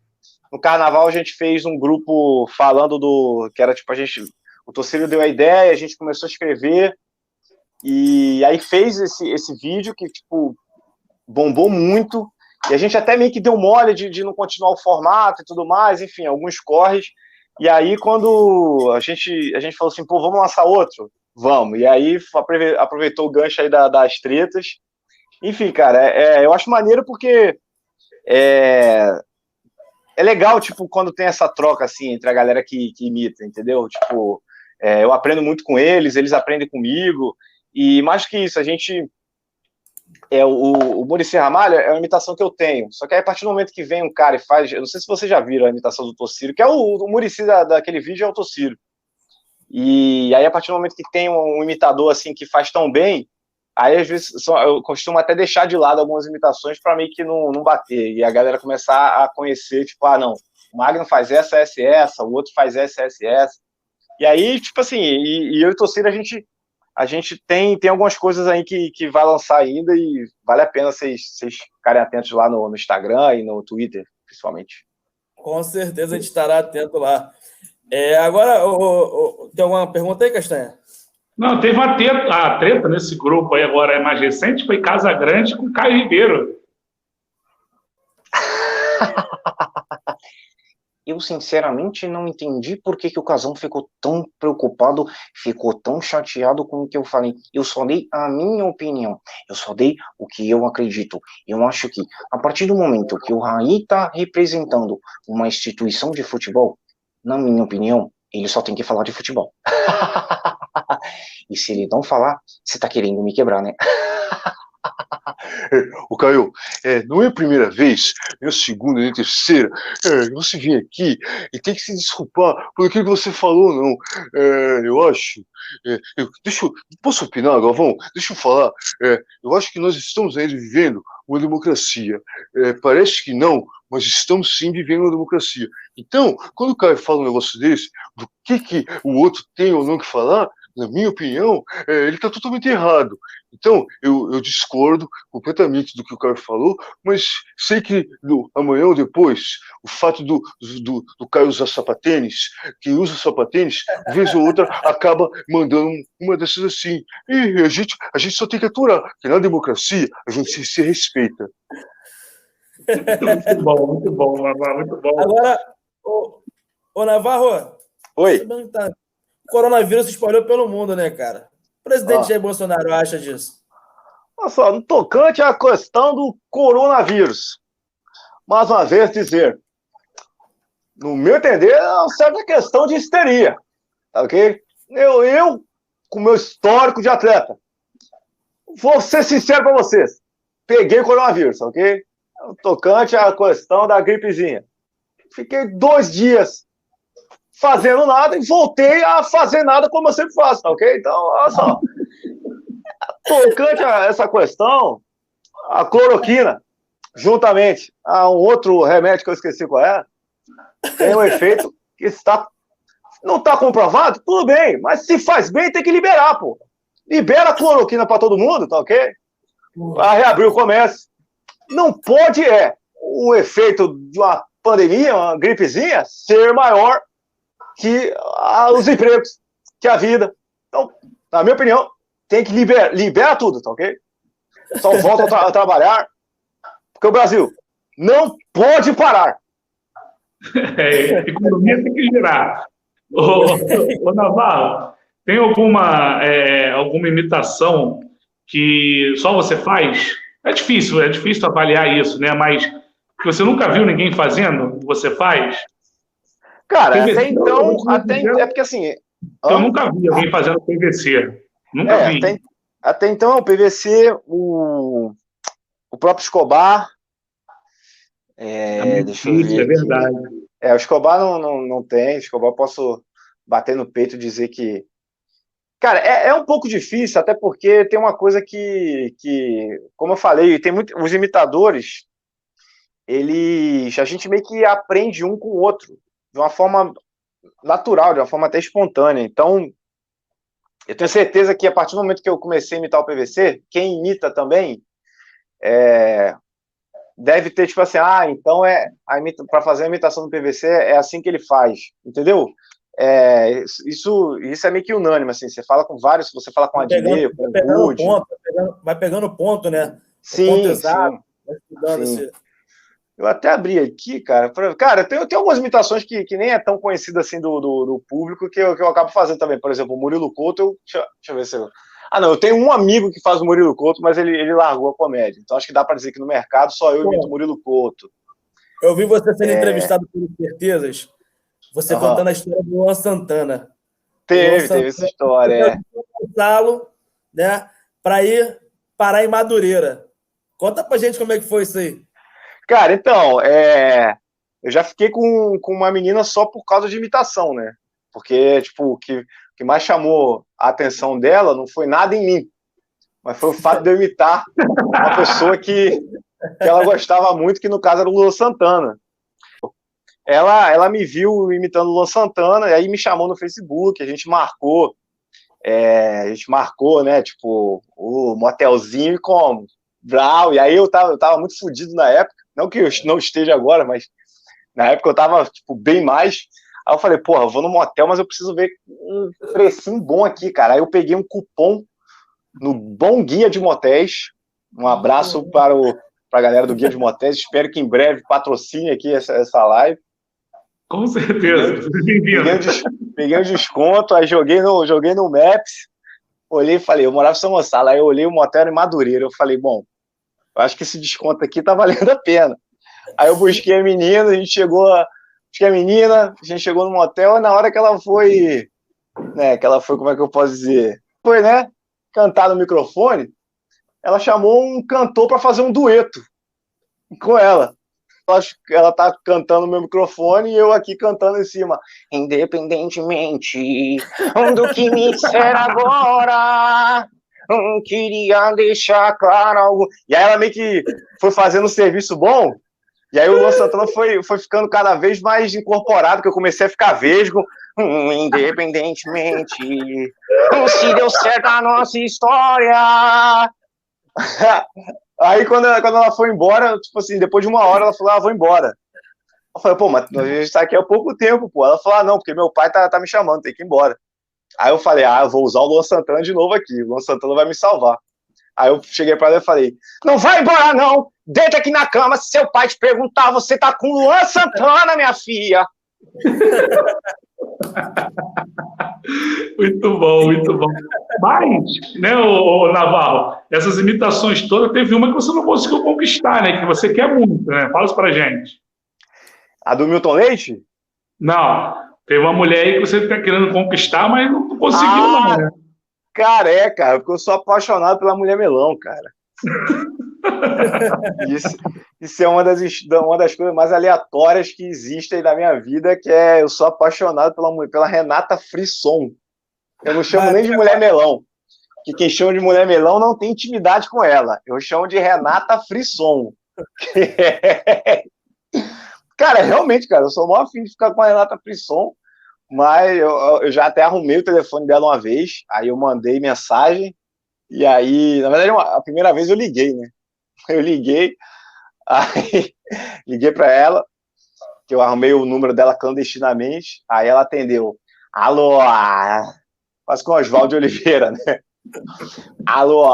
no Carnaval a gente fez um grupo falando que era tipo, o Tocílio deu a ideia, a gente começou a escrever, e aí fez esse vídeo que, tipo, bombou muito, e a gente até meio que deu mole de não continuar o formato e tudo mais, enfim, alguns corres, e aí quando a gente falou assim, pô, vamos lançar outro? Vamos, e aí aproveitou o gancho aí das tretas. Enfim, cara, eu acho maneiro porque é legal, tipo, quando tem essa troca, assim, entre a galera que imita, entendeu? Tipo, eu aprendo muito com eles aprendem comigo, e mais do que isso, a gente... o Muricy Ramalho é uma imitação que eu tenho, só que aí a partir do momento que vem um cara e faz... Eu não sei se vocês já viram a imitação do Tocílio, que é o Muricy daquele vídeo é o Tocílio. E aí a partir do momento que tem um imitador, assim, que faz tão bem, aí às vezes eu costumo até deixar de lado algumas imitações para meio que não bater, e a galera começar a conhecer, tipo, não, o Magno faz essa, o outro faz essa. E aí, tipo assim, e eu e o Tocílio, a gente tem algumas coisas aí que vai lançar ainda, e vale a pena vocês ficarem atentos lá no Instagram e no Twitter, principalmente. Com certeza a gente estará atento lá. Agora, tem alguma pergunta aí, Castanha? Não, teve uma treta nesse grupo aí agora, mais recente, foi Casa Grande com Caio Ribeiro. Eu, sinceramente, não entendi por que o Casão ficou tão preocupado, ficou tão chateado com o que eu falei. Eu só dei a minha opinião, eu só dei o que eu acredito. Eu acho que, a partir do momento que o Raí está representando uma instituição de futebol, na minha opinião, ele só tem que falar de futebol. E se ele não falar, você tá querendo me quebrar, né? O Caio, não é a primeira vez, nem a segunda, nem a terceira. Você vem aqui e tem que se desculpar por aquilo que você falou, não. Eu acho. Posso opinar, Galvão? Deixa eu falar. Eu acho que nós estamos ainda vivendo uma democracia. Parece que não, mas estamos sim vivendo uma democracia. Então, quando o Caio fala um negócio desse, do que o outro tem ou não que falar, na minha opinião, ele está totalmente errado. Então, eu discordo completamente do que o Caio falou, mas sei que amanhã ou depois, o fato do Caio usar sapatênis, quem usa sapatênis, vez ou outra, acaba mandando uma dessas assim. E a gente só tem que aturar, porque na democracia a gente se respeita. Muito bom, Navarro, muito bom. Agora, ô Navarro, oi. O coronavírus se espalhou pelo mundo, né, cara? O presidente Jair Bolsonaro acha disso? Olha só, no tocante à questão do coronavírus, mais uma vez dizer, no meu entender, é uma certa questão de histeria, tá ok? Eu com meu histórico de atleta, vou ser sincero para vocês, peguei o coronavírus, ok? No tocante à questão da gripezinha. Fiquei 2 dias fazendo nada e voltei a fazer nada como eu sempre faço, tá ok? Então, olha só. Tocante a essa questão, a cloroquina, juntamente a um outro remédio que eu esqueci qual é, tem um efeito que está Não está comprovado? Tudo bem, mas se faz bem, tem que liberar, pô. Libera a cloroquina para todo mundo, tá ok? Vai reabrir o comércio. Não pode o efeito de uma pandemia, uma gripezinha, ser maior que os empregos, que a vida. Então, na minha opinião, tem que libera tudo, tá ok? Só volta a trabalhar, porque o Brasil não pode parar. Economia tem que girar. Ô Navarro, tem alguma imitação que só você faz? É difícil avaliar isso, né? Mas que você nunca viu ninguém fazendo, você faz? Cara, até então, é porque assim... Eu nunca vi alguém fazendo PVC. Nunca vi. Até então, o PVC, o próprio Escobar... deixa eu ver. É verdade. O Escobar não tem. O Escobar eu posso bater no peito e dizer que... Cara, é um pouco difícil, até porque tem uma coisa que como eu falei, tem os imitadores, a gente meio que aprende um com o outro, de uma forma natural, de uma forma até espontânea. Então, eu tenho certeza que a partir do momento que eu comecei a imitar o PVC, quem imita também deve ter, tipo assim, então para fazer a imitação do PVC é assim que ele faz, entendeu? Isso é meio que unânime, assim, você fala com vários, você fala com a Adnê, com o Woody. Vai pegando ponto, né? Sim, ponto exato, vai estudando sim. Eu até abri aqui, cara. Cara, tem algumas imitações que nem é tão conhecida assim do público que eu acabo fazendo também. Por exemplo, o Murilo Couto, deixa eu ver se eu... não, eu tenho um amigo que faz o Murilo Couto, mas ele largou a comédia. Então acho que dá para dizer que no mercado só eu imito o Murilo Couto. Eu vi você sendo entrevistado por Certezas, você contando a história do Luan Santana. Teve essa história, Gonçalo, né, para ir parar em Madureira. Conta pra gente como é que foi isso aí. Cara, então, eu já fiquei com uma menina só por causa de imitação, né? Porque, tipo, o que mais chamou a atenção dela não foi nada em mim, mas foi o fato de eu imitar uma pessoa que ela gostava muito, que no caso era o Luan Santana. Ela me viu imitando o Luan Santana, e aí me chamou no Facebook, a gente marcou, né, tipo, o motelzinho e como? Brau, e aí eu tava muito fodido na época, não que eu não esteja agora, mas na época eu tava, tipo, bem mais. Aí eu falei, porra, eu vou no motel, mas eu preciso ver um precinho bom aqui, cara. Aí eu peguei um cupom no Bom Guia de Motéis. Um abraço para a galera do Guia de Motéis. Espero que em breve patrocine aqui essa live. Com certeza. Peguei um desconto, aí joguei no Maps. Olhei e falei, eu morava em São Gonçalo. Aí eu olhei o motel era em Madureira. Eu falei, bom, eu acho que esse desconto aqui tá valendo a pena. Aí eu busquei a menina, a gente chegou no motel, e na hora que ela foi, né, como é que eu posso dizer? Foi, né, cantar no microfone, ela chamou um cantor para fazer um dueto com ela. Ela tá cantando no meu microfone e eu aqui cantando em cima. Independentemente do que me disser agora, queria deixar claro algo. E aí ela meio que foi fazendo um serviço bom. E aí o Luan Santana foi ficando cada vez mais incorporado, que eu comecei a ficar vesgo. Independentemente se deu certo a nossa história. Aí quando ela foi embora, tipo assim, depois de uma hora, ela falou, vou embora. Eu falei, pô, mas a gente tá aqui há pouco tempo, pô. Ela falou, não, porque meu pai tá me chamando, tem que ir embora. Aí eu falei, eu vou usar o Luan Santana de novo aqui, o Luan Santana vai me salvar. Aí eu cheguei pra ela e falei, não vai embora não, deita aqui na cama, se seu pai te perguntar, você tá com o Luan Santana, minha filha. Muito bom, muito bom. Mas, né, o Navarro, essas imitações todas, teve uma que você não conseguiu conquistar, né, que você quer muito, né? Fala isso pra gente. A do Milton Leite? Não, teve uma mulher aí que você tá querendo conquistar, mas não conseguiu, não, né? Cara, porque eu sou apaixonado pela Mulher Melão, cara. Isso é uma das coisas mais aleatórias que existem na minha vida, que eu sou apaixonado pela Renata Frisson. Eu não chamo nem de Mulher Melão, que quem chama de Mulher Melão não tem intimidade com ela. Eu chamo de Renata Frisson. Cara, realmente, cara, eu sou mó afim de ficar com a Renata Frisson, Mas eu já até arrumei o telefone dela uma vez, aí eu mandei mensagem, e aí, na verdade, a primeira vez eu liguei, né? Eu liguei, aí liguei para ela, que eu arrumei o número dela clandestinamente, aí ela atendeu. Alô, quase com o Oswaldo de Oliveira, né? Alô,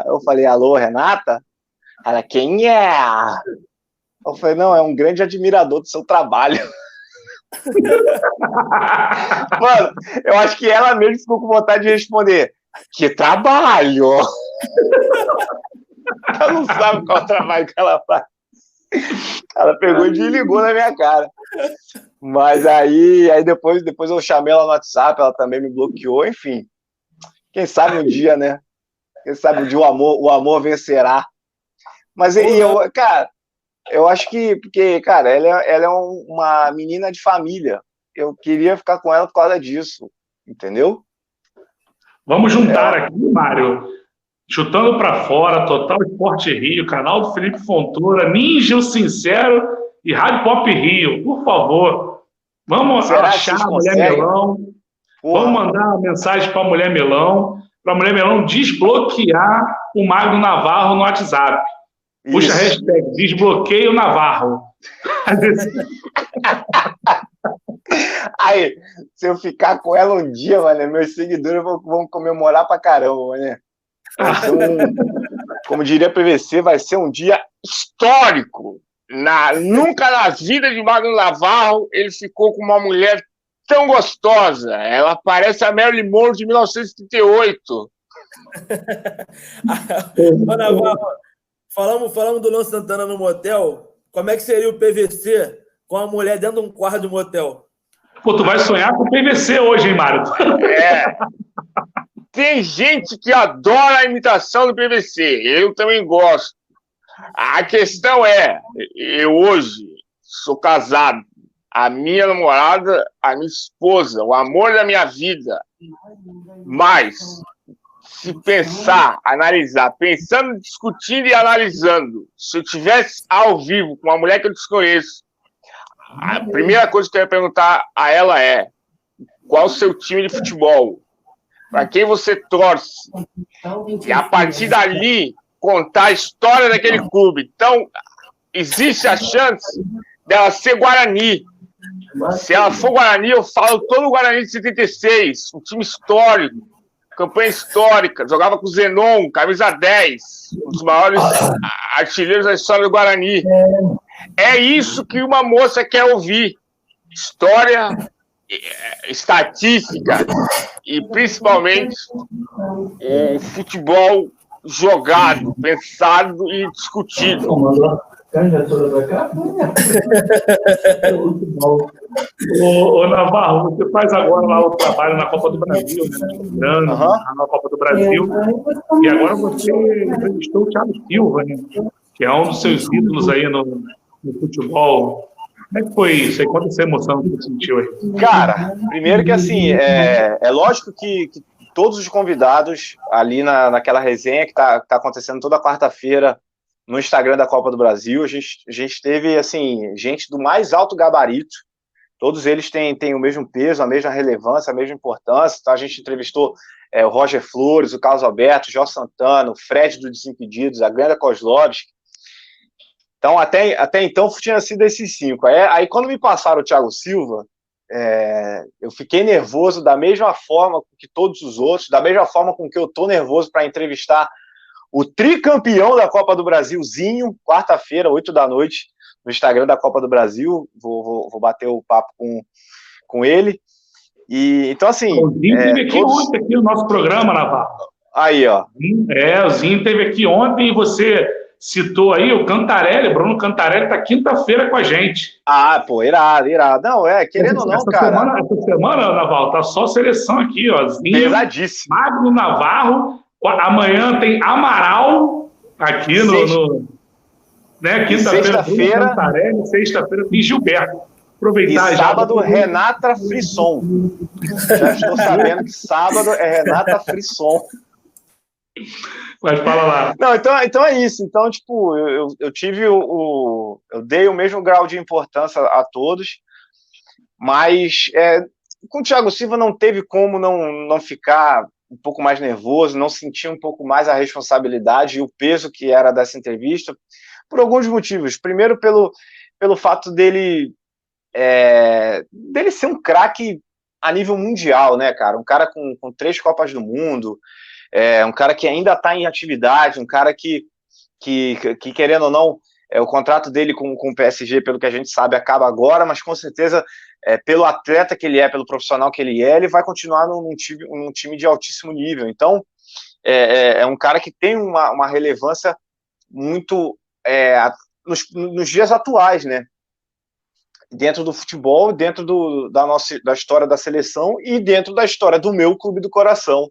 eu falei, alô, Renata? Ela, quem é? Eu falei, não, é um grande admirador do seu trabalho. Mano, eu acho que ela mesmo ficou com vontade de responder, que trabalho? Ela não sabe qual trabalho que ela faz. Ela pegou e desligou na minha cara. Mas aí depois eu chamei ela no WhatsApp, ela também me bloqueou, enfim. Quem sabe um dia, né? Quem sabe um dia o amor vencerá. Mas cara, eu acho que, porque, cara, ela é uma menina de família. Eu queria ficar com ela por causa disso, entendeu? Vamos juntar aqui, Mário. Chutando para Fora, Total Esporte Rio, canal do Felipe Fontoura, Ninja o Sincero e Rádio Pop Rio. Por favor, vamos achar a Mulher Melão. Porra. Vamos mandar uma mensagem para a Mulher Melão desbloquear o Magno Navarro no WhatsApp. Puxa a hashtag desbloqueio Navarro. Aí, se eu ficar com ela um dia, mano, meus seguidores vão comemorar pra caramba, mano. Como diria a PVC, vai ser um dia histórico. Nunca na vida de Magno Navarro ele ficou com uma mulher tão gostosa. Ela parece a Marilyn Monroe de 1938. Ô, Navarro, falamos do Luan Santana no motel. Como é que seria o PVC com a mulher dentro de um quarto de motel? Pô, tu vai sonhar com o PVC hoje, hein, Mário? Tem gente que adora a imitação do PVC. Eu também gosto. A questão é, eu hoje sou casado. A minha namorada, a minha esposa, o amor da minha vida. Mas, se pensar, analisar, pensando, discutindo e analisando, se eu estivesse ao vivo com uma mulher que eu desconheço, a primeira coisa que eu ia perguntar a ela é: qual o seu time de futebol? Para quem você torce? E a partir dali, contar a história daquele clube. Então, existe a chance dela ser Guarani. Se ela for Guarani, eu falo todo o Guarani de 76, um time histórico, campanha histórica, jogava com o Zenon, camisa 10, um dos maiores artilheiros da história do Guarani. É isso que uma moça quer ouvir. História, estatística e, principalmente, o futebol jogado, pensado e discutido. Ô, Navarro, você faz agora lá o trabalho na Copa do Brasil, né? Na Copa do Brasil. E agora você entrevistou o Thiago Silva, né? Que é um dos seus ídolos aí no futebol. Como é que foi isso aí? Qual essa emoção que você sentiu aí? Cara, primeiro que assim, é lógico que todos os convidados ali naquela resenha que tá acontecendo toda quarta-feira no Instagram da Copa do Brasil, a gente teve assim, gente do mais alto gabarito, todos eles têm o mesmo peso, a mesma relevância, a mesma importância. Então a gente entrevistou o Roger Flores, o Carlos Alberto, o Jó Santana, o Fred do Desimpedidos, a Glenda Kozlovski. Então, até então, tinha sido esses 5. Aí quando me passaram o Thiago Silva, eu fiquei nervoso da mesma forma que todos os outros, da mesma forma com que eu tô nervoso para entrevistar o tricampeão da Copa do Brasilzinho, quarta-feira, 8 da noite, no Instagram da Copa do Brasil. Vou bater o papo com ele. E, então, assim... O Zinho esteve aqui ontem, aqui no nosso programa, Navarro. Aí, ó. O Zinho esteve aqui ontem e você... citou aí o Cantarelli, Bruno Cantarelli está quinta-feira com a gente. Pô, irado. Não, querendo ou não, cara. Essa semana, Navarro, tá só seleção aqui, ó. Zinho, pesadíssimo. Magno Navarro, amanhã tem Amaral aqui né, quinta-feira, sexta-feira, Cantarelli, sexta-feira tem Gilberto. Aproveitar e sábado, Renata Frisson. Já estou sabendo que sábado é Renata Frisson. Mas fala lá. Não, então é isso. Então, tipo, eu tive eu dei o mesmo grau de importância a todos, mas com o Thiago Silva não teve como não ficar um pouco mais nervoso, não sentir um pouco mais a responsabilidade e o peso que era dessa entrevista, por alguns motivos. Primeiro, pelo fato dele ser um craque a nível mundial, né, cara? Um cara com 3 Copas do Mundo, um cara que ainda está em atividade, um cara que querendo ou não, o contrato dele com o PSG, pelo que a gente sabe, acaba agora, mas com certeza, pelo atleta que ele é, pelo profissional que ele vai continuar num time de altíssimo nível. Então, é um cara que tem uma relevância muito nos dias atuais, né? Dentro do futebol, dentro da história da seleção e dentro da história do meu clube do coração,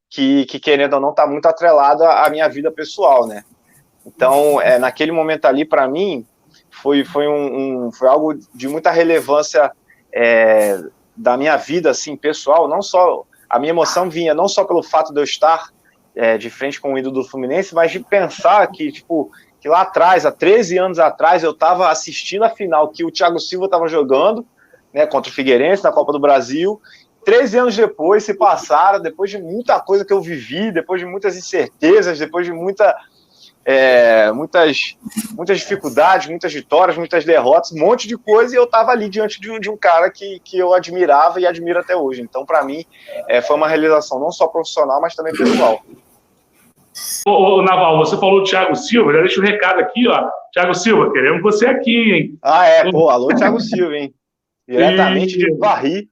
que querendo ou não, está muito atrelado à minha vida pessoal, né? Então, naquele momento ali, para mim, foi algo de muita relevância da minha vida, assim, pessoal. Não só a minha emoção vinha não só pelo fato de eu estar de frente com o ídolo do Fluminense, mas de pensar que lá atrás, há 13 anos atrás, eu estava assistindo a final que o Thiago Silva estava jogando, né, contra o Figueirense na Copa do Brasil. 13 anos depois se passaram, depois de muita coisa que eu vivi, depois de muitas incertezas, depois de muitas dificuldades, muitas vitórias, muitas derrotas, um monte de coisa, e eu estava ali diante de um cara que eu admirava e admiro até hoje. Então, para mim, foi uma realização não só profissional, mas também pessoal. Ô, Naval, você falou do Thiago Silva, já deixa o recado aqui, ó. Thiago Silva, queremos você aqui, hein? Alô, Thiago Silva, hein? Diretamente de Barri.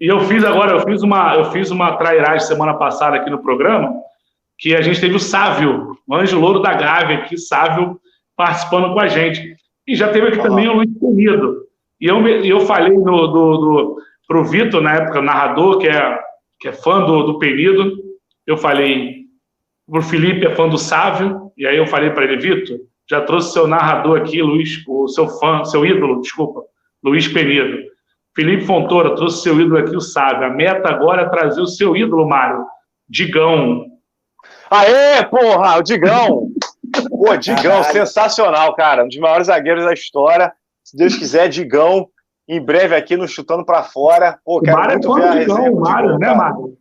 E eu fiz uma trairagem semana passada aqui no programa, que a gente teve o Sávio, o Anjo Louro da Gávea aqui, Sávio, participando com a gente. E já teve aqui também o Luiz Penido. E eu falei pro Vitor, na época, o narrador, que é fã do Penido, eu falei pro Felipe, é fã do Sávio, e aí eu falei para ele, Vitor, já trouxe seu narrador aqui, Luiz, o seu ídolo, desculpa, Luiz Penido. Felipe Fontoura trouxe seu ídolo aqui, o Sávio. A meta agora é trazer o seu ídolo, Mário, Digão. Aê, porra, o Digão! Pô, Digão, sensacional, cara. Um dos maiores zagueiros da história. Se Deus quiser, Digão, em breve aqui no Chutando Pra Fora. Pô, quero muito ver a resenha do Digão, né, Mário?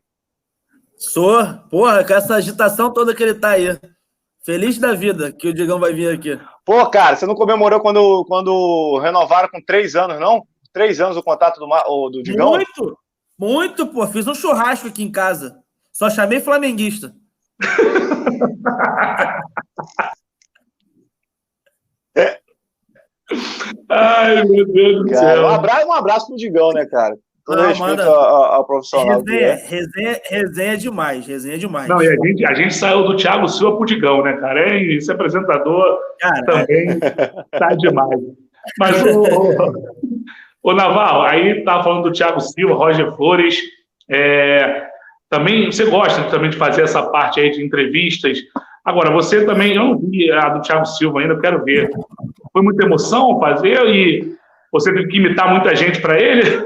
Sou, porra, com essa agitação toda que ele tá aí. Feliz da vida que o Digão vai vir aqui. Pô, cara, você não comemorou quando renovaram com 3 anos, não? 3 anos o contato do Digão? Muito, pô. Fiz um churrasco aqui em casa. Só chamei flamenguista. Ai, meu Deus do céu. Um abraço pro Digão, né, cara? Todo respeito ao profissional. Resenha demais. Não, e a gente saiu do Thiago Silva pro Digão, né, cara? Esse apresentador também tá demais. Mas o Naval, aí tá falando do Thiago Silva, Roger Flores. Também você gosta também de fazer essa parte aí de entrevistas. Agora, você também, eu não vi a do Thiago Silva ainda, eu quero ver. Foi muita emoção fazer e você teve que imitar muita gente para ele?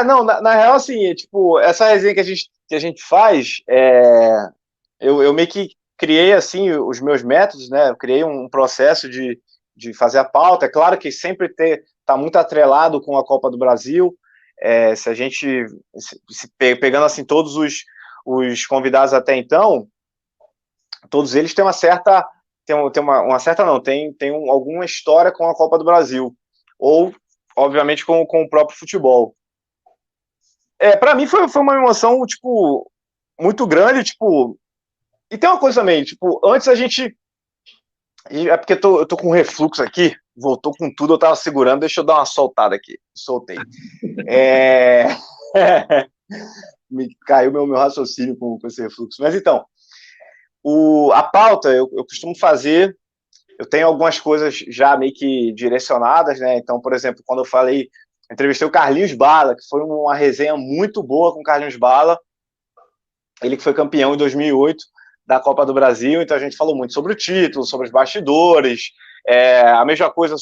Não, na real, assim, tipo, essa resenha que a gente faz, eu meio que criei, assim, os meus métodos, né? Eu criei um processo de fazer a pauta. É claro que sempre tá muito atrelado com a Copa do Brasil. Se a gente, pegando assim todos os convidados até então, todos eles têm alguma história com a Copa do Brasil, ou, obviamente, com o próprio futebol. Para mim foi uma emoção, tipo, muito grande, tipo, e tem uma coisa também, tipo, antes a gente, porque eu tô com refluxo aqui, voltou com tudo, eu tava segurando, deixa eu dar uma soltada aqui, soltei. Me caiu meu raciocínio com esse refluxo. Mas então, a pauta eu costumo fazer, eu tenho algumas coisas já meio que direcionadas, né? Então, por exemplo, quando eu entrevistei o Carlinhos Bala, que foi uma resenha muito boa com o Carlinhos Bala, ele que foi campeão em 2008 da Copa do Brasil, então a gente falou muito sobre o título, sobre os bastidores, a mesma coisa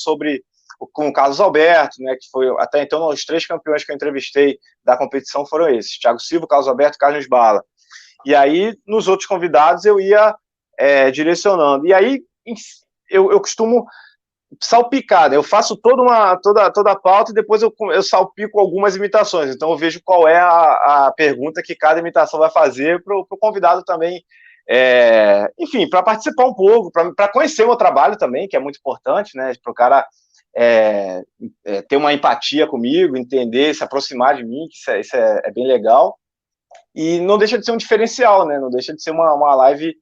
com o Carlos Alberto, né, que foi, até então, os 3 campeões que eu entrevistei da competição foram esses, Thiago Silva, Carlos Alberto e Carlos Bala. E aí, nos outros convidados, eu ia direcionando. E aí, eu costumo salpicada. Eu faço toda a pauta e depois eu salpico algumas imitações. Então eu vejo qual é a pergunta que cada imitação vai fazer para o convidado também, enfim, para participar um pouco, para conhecer o meu trabalho também, que é muito importante, né? Para o cara ter uma empatia comigo, entender, se aproximar de mim, que isso é bem legal. E não deixa de ser um diferencial, né? Não deixa de ser uma live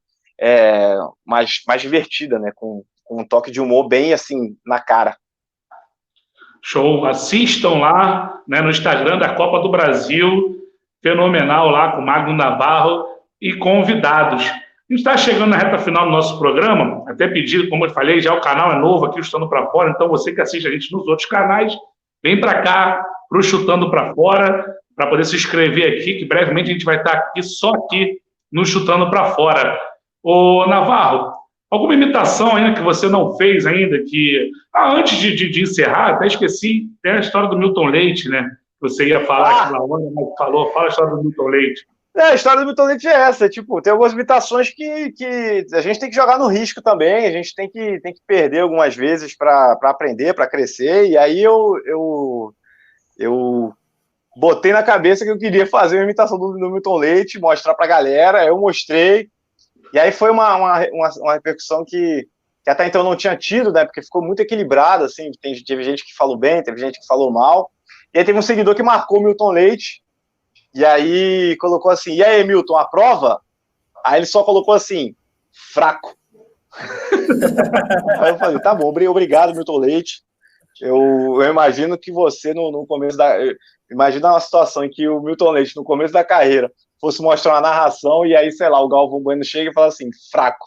mais divertida, né? Com um toque de humor bem assim na cara. Show, assistam lá, né, no Instagram da Copa do Brasil, fenomenal lá com Magno Navarro e convidados. A gente está chegando na reta final do nosso programa, até pedir, como eu falei, já o canal é novo aqui, o Chutando para Fora, então você que assiste a gente nos outros canais, vem para cá, para o Chutando para Fora, para poder se inscrever aqui, que brevemente a gente vai estar aqui, só aqui, no Chutando para Fora. Ô, Navarro, alguma imitação ainda que você não fez ainda, que... antes de encerrar, até esqueci, tem a história do Milton Leite, né? Você ia falar aquela hora, mas fala a história do Milton Leite. A história do Milton Leite é essa, tipo, tem algumas imitações que a gente tem que jogar no risco também, a gente tem que perder algumas vezes para aprender, para crescer, e aí eu botei na cabeça que eu queria fazer uma imitação do Milton Leite, mostrar pra galera, eu mostrei, e aí foi uma repercussão que até então não tinha tido, né, porque ficou muito equilibrado, assim, teve gente que falou bem, teve gente que falou mal, e aí teve um seguidor que marcou o Milton Leite, e aí colocou assim, e aí, Milton, aprova? Aí ele só colocou assim, fraco. Aí eu falei, tá bom, obrigado, Milton Leite. Eu imagino que você, no começo da... Imagina uma situação em que o Milton Leite, no começo da carreira, fosse mostrar uma narração, e aí, sei lá, o Galvão Bueno chega e fala assim, fraco.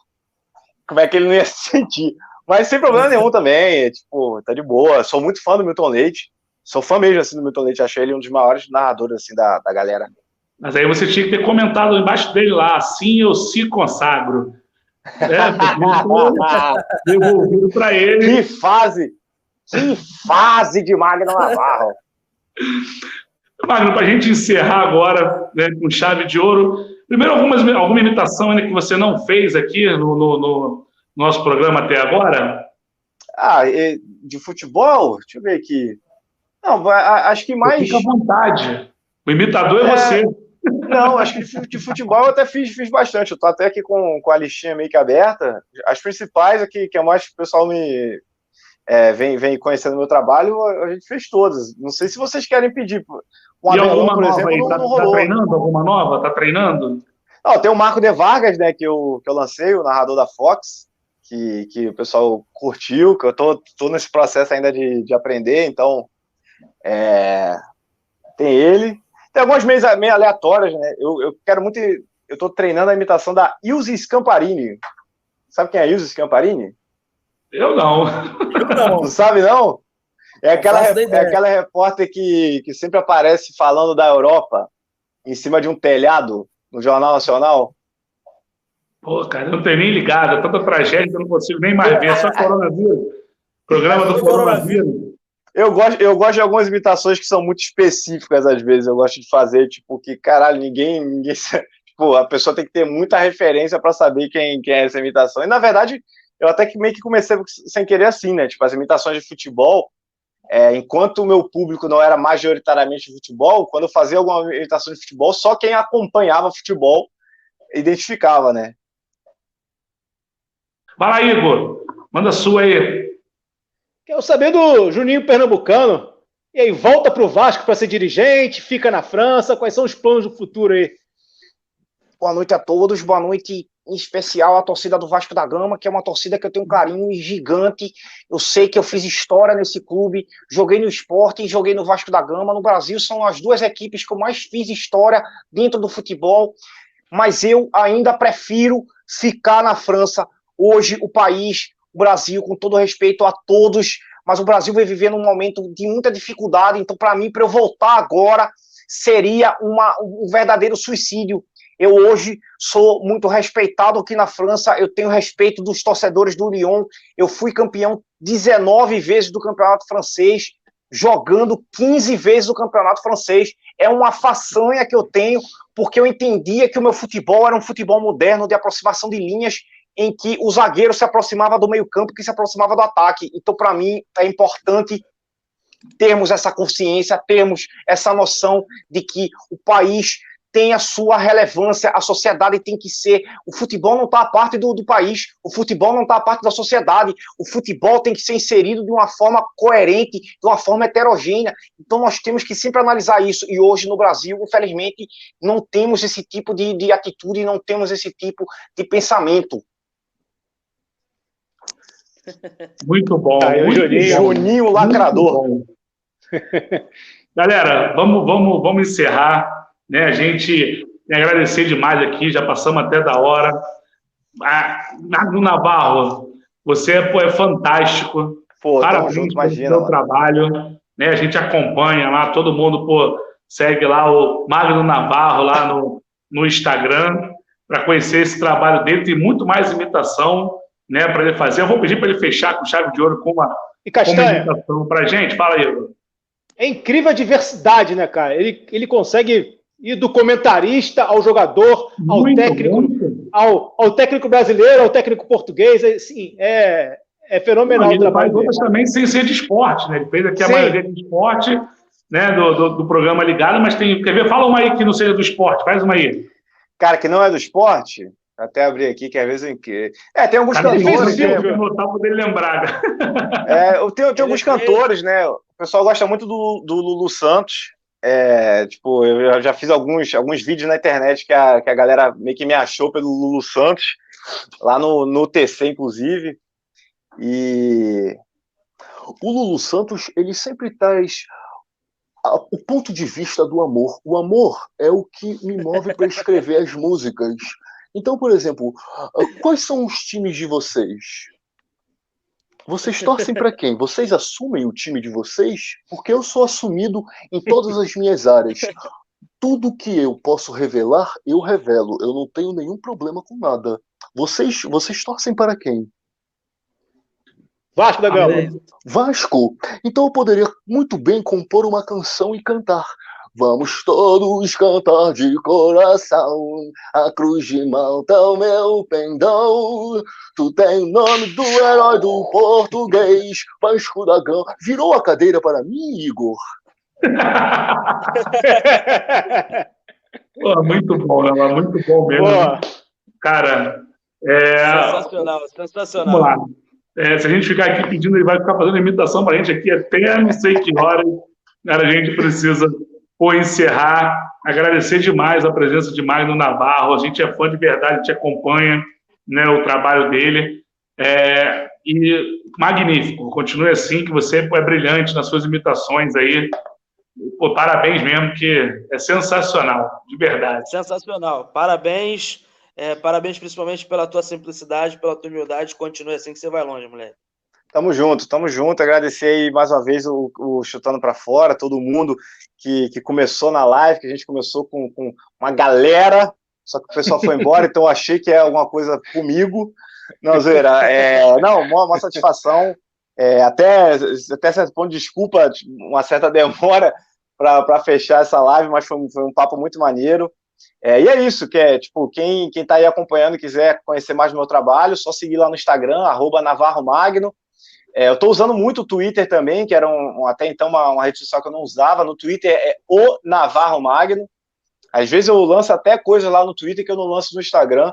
Como é que ele não ia se sentir? Mas sem problema nenhum também, tipo, tá de boa. Sou muito fã do Milton Leite. Sou fã mesmo, assim, do Milton Leite. Achei ele um dos maiores narradores, assim, da galera. Mas aí você tinha que ter comentado embaixo dele lá, assim eu se consagro. Devolvido para ele. Que fase de Magno Navarro. Magno, para a gente encerrar agora, né, com chave de ouro, primeiro alguma imitação ainda que você não fez aqui no nosso programa até agora? De futebol? Deixa eu ver aqui. Não, acho que mais... Fica à vontade. O imitador é você. Não, acho que de futebol eu até fiz bastante. Eu tô até aqui com a listinha meio que aberta. As principais aqui, que é mais que o pessoal vem conhecendo o meu trabalho, a gente fez todas. Não sei se vocês querem pedir. E alguma por exemplo, aí? Não rolou. Tá treinando alguma nova? Tá treinando? Não, tem o Marco de Vargas, né, que eu lancei, o narrador da Fox, que o pessoal curtiu, que eu tô nesse processo ainda de aprender, então tem ele. Tem algumas meio aleatórias, né? Eu quero muito... Eu tô treinando a imitação da Ilse Scamparini. Sabe quem é a Ilse Scamparini? Eu não. Não sabe, não? É aquela repórter que sempre aparece falando da Europa em cima de um telhado no Jornal Nacional. Pô, cara, eu não tenho nem ligado. É tanta tragédia que eu não consigo nem mais ver. Só coronavírus. Programa do coronavírus. Eu gosto de algumas imitações que são muito específicas, às vezes. Eu gosto de fazer, tipo, que, caralho, ninguém tipo, a pessoa tem que ter muita referência para saber quem é essa imitação. E, na verdade, eu até que meio que comecei sem querer assim, né? Tipo, as imitações de futebol, enquanto o meu público não era majoritariamente de futebol, quando eu fazia alguma imitação de futebol, só quem acompanhava futebol identificava, né? Vai lá, Igor. Manda a sua aí. Quero saber do Juninho Pernambucano. E aí, volta pro Vasco para ser dirigente, fica na França, quais são os planos do futuro aí? Boa noite a todos, boa noite em especial à torcida do Vasco da Gama, que é uma torcida que eu tenho um carinho gigante. Eu sei que eu fiz história nesse clube, joguei no Sport e joguei no Vasco da Gama. No Brasil são as duas equipes que eu mais fiz história dentro do futebol, mas eu ainda prefiro ficar na França. Hoje o país, o Brasil, com todo respeito a todos, mas o Brasil vai viver num momento de muita dificuldade, então para mim, para eu voltar agora, seria um verdadeiro suicídio. Eu hoje sou muito respeitado aqui na França, eu tenho respeito dos torcedores do Lyon, eu fui campeão 19 vezes do campeonato francês, jogando 15 vezes o campeonato francês, é uma façanha que eu tenho, porque eu entendia que o meu futebol era um futebol moderno, de aproximação de linhas. em que o zagueiro se aproximava do meio-campo, que se aproximava do ataque. Então, para mim, é importante termos essa consciência, termos essa noção de que o país tem a sua relevância, a sociedade tem que ser... O futebol não está a parte do país, o futebol não está a parte da sociedade, o futebol tem que ser inserido de uma forma coerente, de uma forma heterogênea. Então nós temos que sempre analisar isso, e hoje no Brasil, infelizmente, não temos esse tipo de atitude, não temos esse tipo de pensamento. Muito bom. Juninho lacrador. Galera, vamos encerrar. Né, a gente tem agradecer demais aqui, já passamos até da hora. Magno Navarro, você é fantástico. Parabéns pelo seu trabalho. Né, a gente acompanha lá, todo mundo segue lá o Magno Navarro lá no Instagram para conhecer esse trabalho dele. Tem muito mais imitação, né, para ele fazer. Eu vou pedir para ele fechar com chave de ouro com uma imitação para a gente. Fala aí, Igor. É incrível a diversidade, né, cara? Ele consegue ir do comentarista ao jogador, ao técnico, ao técnico brasileiro, ao técnico português. Assim, é fenomenal o trabalho dele. Ele faz outras também sem ser de esporte, né? Ele fez aqui a maioria de esporte, né, do programa ligado, mas tem... Quer ver? Fala uma aí que não seja do esporte, faz uma aí. Cara, que não é do esporte... Até abrir aqui, que às vezes... tem alguns cantores... Eu vou notar para ele lembrar. Tem alguns cantores, né? O pessoal gosta muito do Lulu Santos. Eu já fiz alguns vídeos na internet que a galera meio que me achou pelo Lulu Santos, lá no TC, inclusive. E o Lulu Santos, ele sempre traz o ponto de vista do amor. O amor é o que me move para escrever as músicas. Então, por exemplo, quais são os times de vocês? Vocês torcem para quem? Vocês assumem o time de vocês? Porque eu sou assumido em todas as minhas áreas. Tudo que eu posso revelar, eu revelo. Eu não tenho nenhum problema com nada. Vocês torcem para quem? Vasco da Gama. Vasco? Então eu poderia muito bem compor uma canção e cantar. Vamos todos cantar de coração, a cruz de malta é o meu pendão. Tu tem o nome do herói do português, Vasco da Gama. Virou a cadeira para mim, Igor? Pô, muito bom, ela muito bom mesmo. Pô. Cara, sensacional. Vamos lá. Se a gente ficar aqui pedindo, ele vai ficar fazendo imitação para a gente aqui até não sei que hora. Cara, a gente precisa... encerrar, agradecer demais a presença de Magno Navarro. A gente é fã de verdade, a gente acompanha, né, o trabalho dele. E magnífico, continue assim, que você é brilhante nas suas imitações aí. Pô, parabéns mesmo, que é sensacional, de verdade. Sensacional, parabéns. Parabéns principalmente pela tua simplicidade, pela tua humildade. Continue assim que você vai longe, moleque. Tamo junto. Agradecer aí mais uma vez o Chutando Pra Fora, todo mundo que começou na live, que a gente começou com uma galera, só que o pessoal foi embora, então eu achei que é alguma coisa comigo. Não, zoeira. Uma satisfação. Até certo ponto, desculpa uma certa demora para fechar essa live, mas foi um papo muito maneiro. E é isso, quem tá aí acompanhando e quiser conhecer mais do meu trabalho, só seguir lá no Instagram, @NavarroMagno. Eu estou usando muito o Twitter também, que era até então uma rede social que eu não usava. No Twitter é o Navarro Magno. Às vezes eu lanço até coisas lá no Twitter que eu não lanço no Instagram.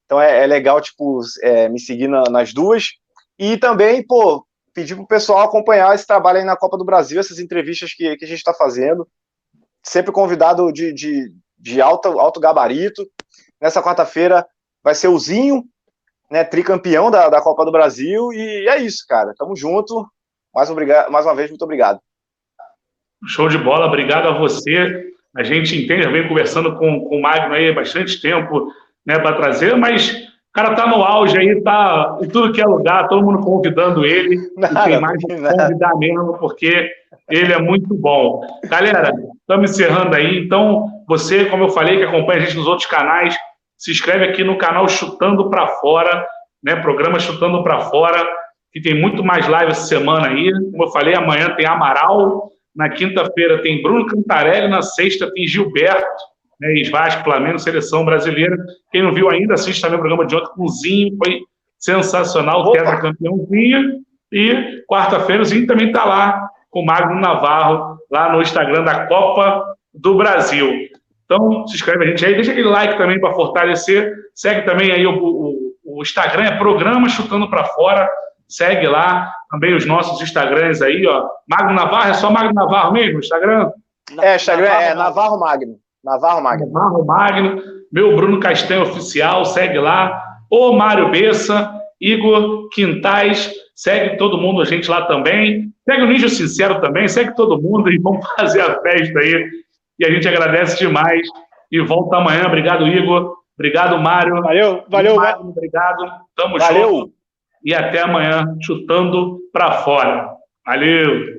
Então é legal me seguir nas duas. E também, pedir pro pessoal acompanhar esse trabalho aí na Copa do Brasil, essas entrevistas que a gente está fazendo. Sempre convidado de alto gabarito. Nessa quarta-feira vai ser o Zinho, né, tricampeão da Copa do Brasil, e é isso, cara. Tamo junto. Mais uma vez, muito obrigado. Show de bola, obrigado a você. A gente entende, já vem conversando com o Magno aí há bastante tempo, né, para trazer, mas o cara tá no auge aí, tá em tudo que é lugar, todo mundo convidando ele. E tem mais que convidar mesmo, porque ele é muito bom. Galera, estamos encerrando aí. Então, você, como eu falei, que acompanha a gente nos outros canais, se inscreve aqui no canal Chutando Pra Fora, né? Programa Chutando Pra Fora, que tem muito mais live essa semana aí. Como eu falei, amanhã tem Amaral, na quinta-feira tem Bruno Cantarelli, na sexta tem Gilberto, né, ex-Vasco, Flamengo, Seleção Brasileira. Quem não viu ainda, assiste também o programa de ontem com o Zinho, foi sensacional, tetracampeãozinho. E quarta-feira o Zinho também está lá com o Magno Navarro, lá no Instagram da Copa do Brasil. Então, se inscreve a gente aí, deixa aquele like também para fortalecer. Segue também aí o Instagram, é Programa Chutando para Fora. Segue lá também os nossos Instagrams aí, ó. Magno Navarro, é só Magno Navarro mesmo, Instagram? Instagram é Navarro Magno. Navarro Magno. Meu Bruno Castanho Oficial, segue lá. O Mário Bessa, Igor Quintais, segue todo mundo, a gente lá também. Segue o Ninja Sincero também, segue todo mundo e vamos fazer a festa aí. E a gente agradece demais. E volta amanhã. Obrigado, Igor. Obrigado, Mário. Valeu. Mário, obrigado. Tamo junto. E até amanhã, Chutando pra Fora. Valeu.